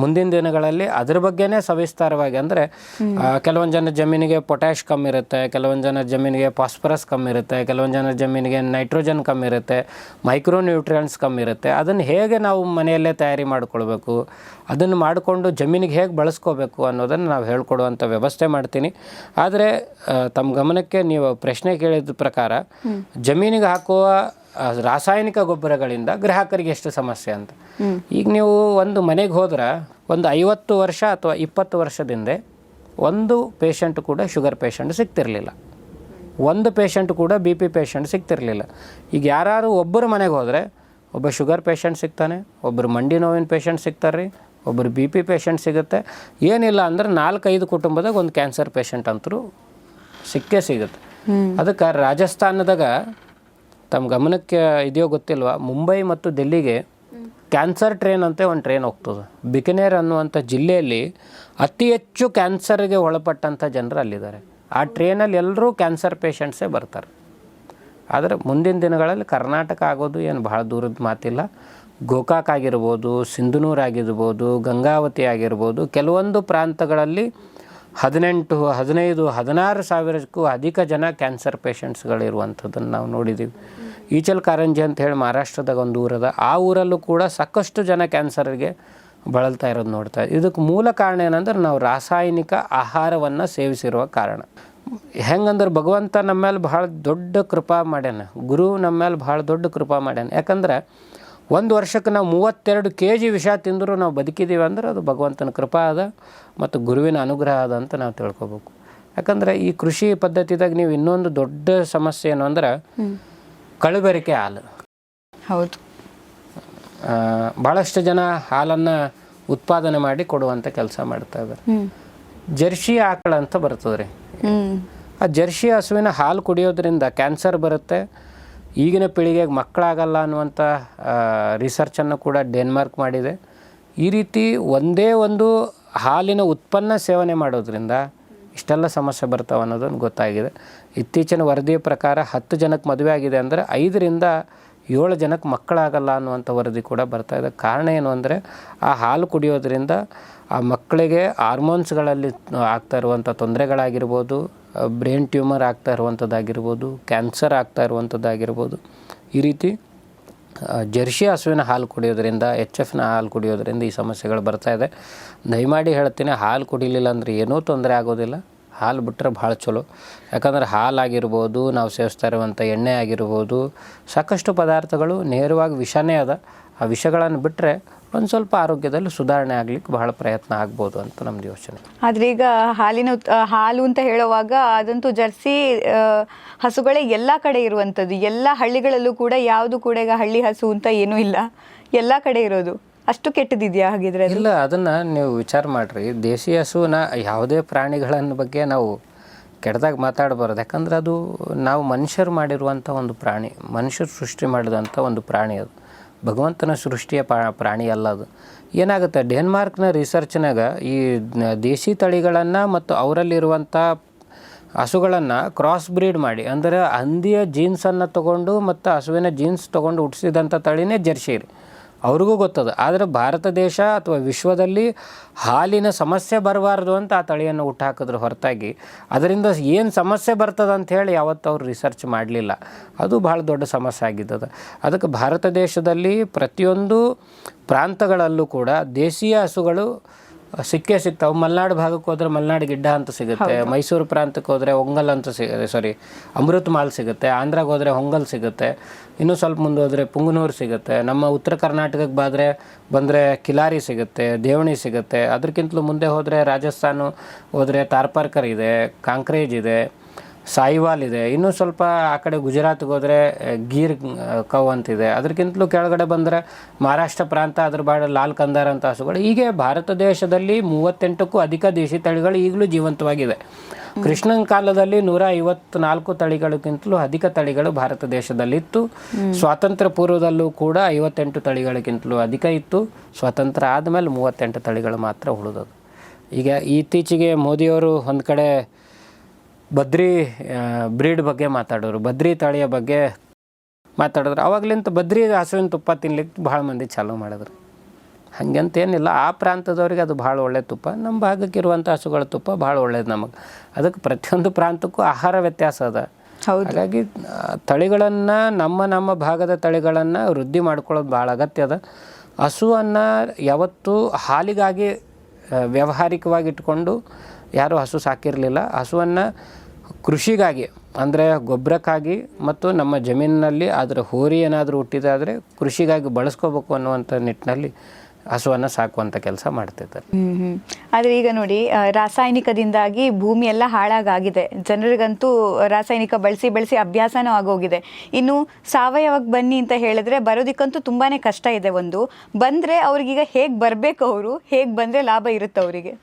Speaker 2: ಮುಂದಿನ ದಿನಗಳಲ್ಲಿ ಅದ್ರ ಬಗ್ಗೆನೇ ಸವಿಸ್ತಾರವಾಗಿ, ಅಂದರೆ ಕೆಲವೊಂದು ಜನ ಜಮೀನಿಗೆ ಪೊಟ್ಯಾಶ್ ಕಮ್ಮಿ ಇರುತ್ತೆ, ಕೆಲವೊಂದು ಜನ ಜಮೀನಿಗೆ ಫಾಸ್ಫರಸ್ ಕಮ್ಮಿ ಇರುತ್ತೆ, ಕೆಲವೊಂದು ಜನ ಜಮೀನಿಗೆ ನೈಟ್ರೋಜನ್ ಕಮ್ಮಿ ಇರುತ್ತೆ, ಮೈಕ್ರೋ ನ್ಯೂಟ್ರಿಯೆಂಟ್ಸ್ ಕಮ್ಮಿ ಇರುತ್ತೆ. ಅದನ್ನು ಹೇಗೆ ನಾವು ಮನೆಯಲ್ಲೇ ತಯಾರಿ ಮಾಡಿಕೊಳ್ಬೇಕು, ಅದನ್ನು ಮಾಡಿಕೊಂಡು ಜಮೀನಿಗೆ ಹೇಗೆ ಬಳಸ್ಕೋಬೇಕು ಅನ್ನೋದನ್ನು ನಾವು ಹೇಳ್ಕೊಡುವಂಥ ವ್ಯವಸ್ಥೆ ಮಾಡ್ತೀನಿ. ಆದರೆ ತಮ್ಮ ಗಮನಕ್ಕೆ ನೀವು ಪ್ರಶ್ನೆ ಕೇಳಿದ ಪ್ರಕಾರ ಜಮೀನಿಗೆ ಹಾಕುವ ರಾಸಾಯನಿಕ ಗೊಬ್ಬರಗಳಿಂದ ಗ್ರಾಹಕರಿಗೆ ಎಷ್ಟು ಸಮಸ್ಯೆ ಅಂತ. ಈಗ ನೀವು ಒಂದು ಮನೆಗೆ ಹೋದ್ರೆ ಒಂದು 50 ವರ್ಷ ಅಥವಾ 20 ವರ್ಷದಿಂದ ಒಂದು ಪೇಷಂಟ್ ಕೂಡ ಶುಗರ್ ಪೇಷಂಟ್ ಸಿಗ್ತಿರಲಿಲ್ಲ, ಒಂದು ಪೇಷಂಟ್ ಕೂಡ BP ಪೇಷಂಟ್ ಸಿಗ್ತಿರಲಿಲ್ಲ. ಈಗ ಯಾರು ಒಬ್ಬರು ಮನೆಗೆ ಹೋದರೆ ಒಬ್ಬ ಶುಗರ್ ಪೇಷಂಟ್ ಸಿಗ್ತಾನೆ, ಒಬ್ಬರು ಮಂಡಿ ನೋವಿನ ಪೇಷಂಟ್ ಸಿಗ್ತಾರೆ ರೀ, ಒಬ್ಬರು BP ಪೇಷಂಟ್ ಸಿಗುತ್ತೆ, ಏನಿಲ್ಲ ಅಂದ್ರೆ 4-5 ಕುಟುಂಬದಾಗ ಒಂದು ಕ್ಯಾನ್ಸರ್ ಪೇಷಂಟ್ ಅಂತರೂ ಸಿಕ್ಕೇ ಸಿಗುತ್ತೆ. ಅದಕ್ಕೆ ರಾಜಸ್ಥಾನದಾಗ ತಮ್ಮ ಗಮನಕ್ಕೆ ಇದೆಯೋ ಗೊತ್ತಿಲ್ವಾ, ಮುಂಬೈ ಮತ್ತು ದಿಲ್ಲಿಗೆ ಕ್ಯಾನ್ಸರ್ ಟ್ರೈನ್ ಅಂತ ಒಂದು ಟ್ರೈನ್ ಹೋಗ್ತದೆ. ಬಿಕನೇರ್ ಅನ್ನುವಂಥ ಜಿಲ್ಲೆಯಲ್ಲಿ ಅತಿ ಹೆಚ್ಚು ಕ್ಯಾನ್ಸರ್ಗೆ ಒಳಪಟ್ಟಂಥ ಜನರು ಅಲ್ಲಿದ್ದಾರೆ. ಆ ಟ್ರೈನಲ್ಲಿ ಎಲ್ಲರೂ ಕ್ಯಾನ್ಸರ್ ಪೇಷಂಟ್ಸೇ ಬರ್ತಾರೆ. ಆದರೆ ಮುಂದಿನ ದಿನಗಳಲ್ಲಿ ಕರ್ನಾಟಕ ಆಗೋದು ಏನು ಭಾಳ ದೂರದ ಮಾತಿಲ್ಲ. ಗೋಕಾಕ್ ಆಗಿರ್ಬೋದು, ಸಿಂಧನೂರು ಆಗಿರ್ಬೋದು, ಗಂಗಾವತಿ ಆಗಿರ್ಬೋದು, ಕೆಲವೊಂದು ಪ್ರಾಂತಗಳಲ್ಲಿ 18, 15, 16 ಸಾವಿರಕ್ಕೂ ಅಧಿಕ ಜನ ಕ್ಯಾನ್ಸರ್ ಪೇಷಂಟ್ಸ್ಗಳಿರುವಂಥದ್ದನ್ನು ನಾವು ನೋಡಿದ್ದೀವಿ. ಈಚಲ್ ಕಾರಂಜಿ ಅಂತ ಹೇಳಿ ಮಹಾರಾಷ್ಟ್ರದಾಗ ಒಂದು ಊರದ, ಆ ಊರಲ್ಲೂ ಕೂಡ ಸಾಕಷ್ಟು ಜನ ಕ್ಯಾನ್ಸರ್ಗೆ ಬಳಲ್ತಾ ಇರೋದು ನೋಡ್ತಾ ಇದ್ದೀವಿ. ಇದಕ್ಕೆ ಮೂಲ ಕಾರಣ ಏನಂದ್ರೆ ನಾವು ರಾಸಾಯನಿಕ ಆಹಾರವನ್ನು ಸೇವಿಸಿರುವ ಕಾರಣ. ಹೆಂಗಂದ್ರೆ ಭಗವಂತ ನಮ್ಮ ಮೇಲೆ ಭಾಳ ದೊಡ್ಡ ಕೃಪಾ ಮಾಡ್ಯಾನ, ಗುರು ನಮ್ಮ ಮೇಲೆ ಭಾಳ ದೊಡ್ಡ ಕೃಪಾ ಮಾಡ್ಯಾನ. ಯಾಕಂದ್ರೆ ಒಂದು ವರ್ಷಕ್ಕೆ ನಾವು 32 kg ವಿಷ ತಿಂದರೂ ನಾವು ಬದುಕಿದ್ದೀವಿ ಅಂದ್ರೆ ಅದು ಭಗವಂತನ ಕೃಪಾ ಅದ ಮತ್ತು ಗುರುವಿನ ಅನುಗ್ರಹ ಅದ ಅಂತ ನಾವು ತಿಳ್ಕೊಬೇಕು. ಯಾಕಂದರೆ ಈ ಕೃಷಿ ಪದ್ಧತಿದಾಗ ನೀವು ಇನ್ನೊಂದು ದೊಡ್ಡ ಸಮಸ್ಯೆ ಏನು ಅಂದ್ರೆ ಕಲಬೆರಕೆ ಹಾಲು.
Speaker 1: ಹೌದು,
Speaker 2: ಭಾಳಷ್ಟು ಜನ ಹಾಲನ್ನು ಉತ್ಪಾದನೆ ಮಾಡಿ ಕೊಡುವಂಥ ಕೆಲಸ ಮಾಡ್ತಾ ಇದ್ದಾರೆ. ಜರ್ಸಿ ಆಕಳ ಅಂತ ಬರ್ತದೆ ರೀ, ಆ ಜರ್ಸಿ ಹಸುವಿನ ಹಾಲು ಕುಡಿಯೋದ್ರಿಂದ ಕ್ಯಾನ್ಸರ್ ಬರುತ್ತೆ, ಈಗಿನ ಪೀಳಿಗೆಗೆ ಮಕ್ಕಳಾಗಲ್ಲ ಅನ್ನುವಂಥ ರಿಸರ್ಚನ್ನು ಕೂಡ ಡೆನ್ಮಾರ್ಕ್ ಮಾಡಿದೆ. ಈ ರೀತಿ ಒಂದೇ ಒಂದು ಹಾಲಿನ ಉತ್ಪನ್ನ ಸೇವನೆ ಮಾಡೋದ್ರಿಂದ ಇಷ್ಟೆಲ್ಲ ಸಮಸ್ಯೆ ಬರ್ತಾವೆ ಅನ್ನೋದನ್ನು ಗೊತ್ತಾಗಿದೆ. ಇತ್ತೀಚಿನ ವರದಿಯ ಪ್ರಕಾರ 10 ಜನಕ್ಕೆ ಮದುವೆ ಆಗಿದೆ ಅಂದರೆ 5ರಿಂದ 7 ಜನಕ್ಕೆ ಮಕ್ಕಳಾಗಲ್ಲ ಅನ್ನುವಂಥ ವರದಿ ಕೂಡ ಬರ್ತಾ ಇದೆ. ಕಾರಣ ಏನು ಅಂದರೆ ಆ ಹಾಲು ಕುಡಿಯೋದ್ರಿಂದ ಆ ಮಕ್ಕಳಿಗೆ ಹಾರ್ಮೋನ್ಸ್ಗಳಲ್ಲಿ ಆಗ್ತಾ ಇರುವಂಥ ತೊಂದರೆಗಳಾಗಿರ್ಬೋದು, ಬ್ರೈನ್ ಟ್ಯೂಮರ್ ಆಗ್ತಾ ಇರುವಂಥದ್ದಾಗಿರ್ಬೋದು, ಕ್ಯಾನ್ಸರ್ ಆಗ್ತಾ ಇರುವಂಥದ್ದಾಗಿರ್ಬೋದು. ಈ ರೀತಿ ಜರ್ಸಿ ಹಸುವಿನ ಹಾಲು ಕುಡಿಯೋದ್ರಿಂದ, HFನ ಹಾಲು ಕುಡಿಯೋದ್ರಿಂದ ಈ ಸಮಸ್ಯೆಗಳು ಬರ್ತಾಯಿದೆ. ದಯಮಾಡಿ ಹೇಳ್ತೀನಿ, ಹಾಲು ಕುಡಿಲಿಲ್ಲ ಅಂದರೆ ಏನೂ ತೊಂದರೆ ಆಗೋದಿಲ್ಲ. ಹಾಲು ಬಿಟ್ಟರೆ ಭಾಳ ಚಲೋ. ಯಾಕಂದರೆ ಹಾಲಾಗಿರ್ಬೋದು, ನಾವು ಸೇವಿಸ್ತಾ ಇರುವಂಥ ಎಣ್ಣೆ ಆಗಿರ್ಬೋದು, ಸಾಕಷ್ಟು ಪದಾರ್ಥಗಳು ನೇರವಾಗಿ ವಿಷನೇ ಅದ. ಆ ವಿಷಗಳನ್ನು ಬಿಟ್ಟರೆ ಒಂದು ಸ್ವಲ್ಪ ಆರೋಗ್ಯದಲ್ಲಿ ಸುಧಾರಣೆ ಆಗಲಿಕ್ಕೆ ಬಹಳ ಪ್ರಯತ್ನ ಆಗ್ಬೋದು ಅಂತ ನಮ್ಮದು ಯೋಚನೆ.
Speaker 1: ಆದರೆ ಈಗ ಹಾಲು ಅಂತ ಹೇಳುವಾಗ ಅದಂತೂ ಜರ್ಸಿ ಹಸುಗಳೇ ಎಲ್ಲ ಕಡೆ ಇರುವಂಥದ್ದು. ಎಲ್ಲ ಹಳ್ಳಿಗಳಲ್ಲೂ ಕೂಡ ಯಾವುದು ಕೂಡ ಈಗ ಹಳ್ಳಿ ಹಸು ಅಂತ ಏನೂ ಇಲ್ಲ, ಎಲ್ಲ ಕಡೆ ಇರೋದು. ಅಷ್ಟು ಕೆಟ್ಟದಿದೆಯಾ ಹಾಗಿದ್ರೆ?
Speaker 2: ಇಲ್ಲ, ಅದನ್ನು ನೀವು ವಿಚಾರ ಮಾಡಿರಿ. ದೇಸಿ ಹಸುವಿನ ಯಾವುದೇ ಪ್ರಾಣಿಗಳನ್ನ ಬಗ್ಗೆ ನಾವು ಕೆಟ್ಟದಾಗ ಮಾತಾಡಬಾರ್ದು. ಯಾಕಂದ್ರೆ ಅದು ನಾವು ಮನುಷ್ಯರು ಮಾಡಿರುವಂಥ ಒಂದು ಪ್ರಾಣಿ, ಮನುಷ್ಯರು ಸೃಷ್ಟಿ ಮಾಡಿದಂಥ ಒಂದು ಪ್ರಾಣಿ. ಅದು ಭಗವಂತನ ಸೃಷ್ಟಿಯ ಪ್ರಾಣಿ ಅಲ್ಲ. ಅದು ಏನಾಗುತ್ತೆ, ಡೆನ್ಮಾರ್ಕ್ನ ರಿಸರ್ಚ್ನಾಗ ಈ ದೇಸಿ ತಳಿಗಳನ್ನು ಮತ್ತು ಅವರಲ್ಲಿರುವಂಥ ಹಸುಗಳನ್ನು ಕ್ರಾಸ್ ಬ್ರೀಡ್ ಮಾಡಿ, ಅಂದರೆ ಹಂದಿಯ ಜೀನ್ಸನ್ನು ತೊಗೊಂಡು ಮತ್ತು ಹಸುವಿನ ಜೀನ್ಸ್ ತೊಗೊಂಡು ಹುಟ್ಟಿಸಿದಂಥ ತಳಿನೇ ಜರ್ಸಿ ರೀ. ಅವ್ರಿಗೂ ಗೊತ್ತದ. ಆದರೆ ಭಾರತ ದೇಶ ಅಥವಾ ವಿಶ್ವದಲ್ಲಿ ಹಾಲಿನ ಸಮಸ್ಯೆ ಬರಬಾರ್ದು ಅಂತ ಆ ತಳಿಯನ್ನು ಹುಟ್ಟಾಕಿದ್ರು ಹೊರತಾಗಿ ಅದರಿಂದ ಏನು ಸಮಸ್ಯೆ ಬರ್ತದೆ ಅಂಥೇಳಿ ಯಾವತ್ತೂ ಅವ್ರು ರಿಸರ್ಚ್ ಮಾಡಲಿಲ್ಲ. ಅದು ಭಾಳ ದೊಡ್ಡ ಸಮಸ್ಯೆ ಆಗಿದ್ದದ. ಅದಕ್ಕೆ ಭಾರತ ದೇಶದಲ್ಲಿ ಪ್ರತಿಯೊಂದು ಪ್ರಾಂತಗಳಲ್ಲೂ ಕೂಡ ದೇಶೀಯ ಹಸುಗಳು ಸಿಕ್ಕೇ ಸಿಗ್ತಾವೆ. ಮಲೆನಾಡು ಭಾಗಕ್ಕೆ ಹೋದರೆ ಮಲೆನಾಡು ಗಿಡ್ಡ ಅಂತ ಸಿಗುತ್ತೆ, ಮೈಸೂರು ಪ್ರಾಂತಕ್ಕೆ ಹೋದರೆ ಹೊಂಗಲ್ ಅಂತ ಅಮೃತ್ ಮಾಲ್ ಸಿಗುತ್ತೆ, ಆಂಧ್ರಾಗೆ ಹೋದರೆ ಹೊಂಗಲ್ ಸಿಗುತ್ತೆ, ಇನ್ನೂ ಸ್ವಲ್ಪ ಮುಂದೆ ಹೋದರೆ ಪುಂಗನೂರು ಸಿಗುತ್ತೆ, ನಮ್ಮ ಉತ್ತರ ಕರ್ನಾಟಕಕ್ಕೆ ಬಂದರೆ ಕಿಲಾರಿ ಸಿಗುತ್ತೆ, ದೇವಣಿ ಸಿಗುತ್ತೆ. ಅದಕ್ಕಿಂತಲೂ ಮುಂದೆ ಹೋದರೆ ರಾಜಸ್ಥಾನ ಹೋದರೆ ತಾರ್ಪಾರ್ಕರ್ ಇದೆ, ಕಾಂಕ್ರೇಜ್ ಇದೆ, ಸಾಯಿವಾಲ್ ಇದೆ. ಇನ್ನೂ ಸ್ವಲ್ಪ ಆ ಕಡೆ ಗುಜರಾತ್ಗೆ ಹೋದರೆ ಗೀರ್ ಕವ್ ಅಂತಿದೆ. ಅದಕ್ಕಿಂತಲೂ ಕೆಳಗಡೆ ಬಂದರೆ ಮಹಾರಾಷ್ಟ್ರ ಪ್ರಾಂತ, ಅದ್ರ ಬಾಡ ಲಾಲ್ ಕಂದಾರ್ ಅಂತ ಹಸುಗಳು. ಹೀಗೆ ಭಾರತ ದೇಶದಲ್ಲಿ 38ಕ್ಕೂ ಅಧಿಕ ದೇಶಿ ತಳಿಗಳು ಈಗಲೂ ಜೀವಂತವಾಗಿದೆ. ಕೃಷ್ಣನ ಕಾಲದಲ್ಲಿ 154 ತಳಿಗಳಿಗಿಂತಲೂ ಅಧಿಕ ತಳಿಗಳು ಭಾರತ ದೇಶದಲ್ಲಿತ್ತು. ಸ್ವಾತಂತ್ರ್ಯ ಪೂರ್ವದಲ್ಲೂ ಕೂಡ 58 ತಳಿಗಳಿಗಿಂತಲೂ ಅಧಿಕ ಇತ್ತು. ಸ್ವಾತಂತ್ರ್ಯ ಆದಮೇಲೆ 38 ತಳಿಗಳು ಮಾತ್ರ ಉಳಿದದು. ಈಗ ಇತ್ತೀಚೆಗೆ ಮೋದಿಯವರು ಒಂದು ಕಡೆ ಬದ್ರಿ ಬ್ರೀಡ್ ಬಗ್ಗೆ ಮಾತಾಡೋರು, ಬದ್ರಿ ತಳಿಯ ಬಗ್ಗೆ ಮಾತಾಡಿದ್ರು. ಆವಾಗಲಿಂತ ಬದ್ರಿ ಹಸುವಿನ ತುಪ್ಪ ತಿನ್ಲಿಕ್ಕೆ ಭಾಳ ಮಂದಿ ಚಾಲೂ ಮಾಡಿದ್ರು. ಹಾಗಂತೇನಿಲ್ಲ, ಆ ಪ್ರಾಂತದವ್ರಿಗೆ ಅದು ಭಾಳ ಒಳ್ಳೆ ತುಪ್ಪ. ನಮ್ಮ ಭಾಗಕ್ಕಿರುವಂಥ ಹಸುಗಳ ತುಪ್ಪ ಭಾಳ ಒಳ್ಳೇದು ನಮಗೆ. ಅದಕ್ಕೆ ಪ್ರತಿಯೊಂದು ಪ್ರಾಂತಕ್ಕೂ ಆಹಾರ ವ್ಯತ್ಯಾಸ ಅದ. ಹಾಗಾಗಿ ತಳಿಗಳನ್ನು ನಮ್ಮ ಭಾಗದ ತಳಿಗಳನ್ನು ವೃದ್ಧಿ ಮಾಡ್ಕೊಳ್ಳೋದು ಭಾಳ ಅಗತ್ಯ ಅದ. ಹಸುವನ್ನು ಯಾವತ್ತೂ ಹಾಲಿಗಾಗಿ ವ್ಯಾವಹಾರಿಕವಾಗಿ ಇಟ್ಕೊಂಡು ಯಾರೂ ಹಸು ಸಾಕಿರಲಿಲ್ಲ. ಹಸುವನ್ನು ಕೃಷಿಗಾಗಿ, ಅಂದರೆ ಗೊಬ್ಬರಕ್ಕಾಗಿ ಮತ್ತು ನಮ್ಮ ಜಮೀನಿನಲ್ಲಿ ಅದರ ಹೋರಿ ಏನಾದರೂ ಹುಟ್ಟಿದಾದರೆ ಕೃಷಿಗಾಗಿ ಬಳಸ್ಕೋಬೇಕು ಅನ್ನುವಂಥ ನಿಟ್ಟಿನಲ್ಲಿ ಹಸುವನ್ನು ಸಾಕುವಂಥ ಕೆಲಸ ಮಾಡ್ತಿದ್ದಾರೆ.
Speaker 1: ಆದರೆ ಈಗ ನೋಡಿ, ರಾಸಾಯನಿಕದಿಂದಾಗಿ ಭೂಮಿ ಎಲ್ಲ ಹಾಳಾಗಿದೆ. ಜನರಿಗಂತೂ ರಾಸಾಯನಿಕ ಬಳಸಿ ಅಭ್ಯಾಸನೂ ಆಗೋಗಿದೆ. ಇನ್ನು ಸಾವಯವಕ್ಕೆ ಬನ್ನಿ ಅಂತ ಹೇಳಿದ್ರೆ ಬರೋದಕ್ಕಂತೂ ತುಂಬಾ ಕಷ್ಟ ಇದೆ. ಒಂದು ಬಂದರೆ ಅವ್ರಿಗೀಗ ಹೇಗೆ ಬರಬೇಕು, ಅವರು ಹೇಗೆ ಬಂದರೆ ಲಾಭ ಇರುತ್ತೆ ಅವರಿಗೆ?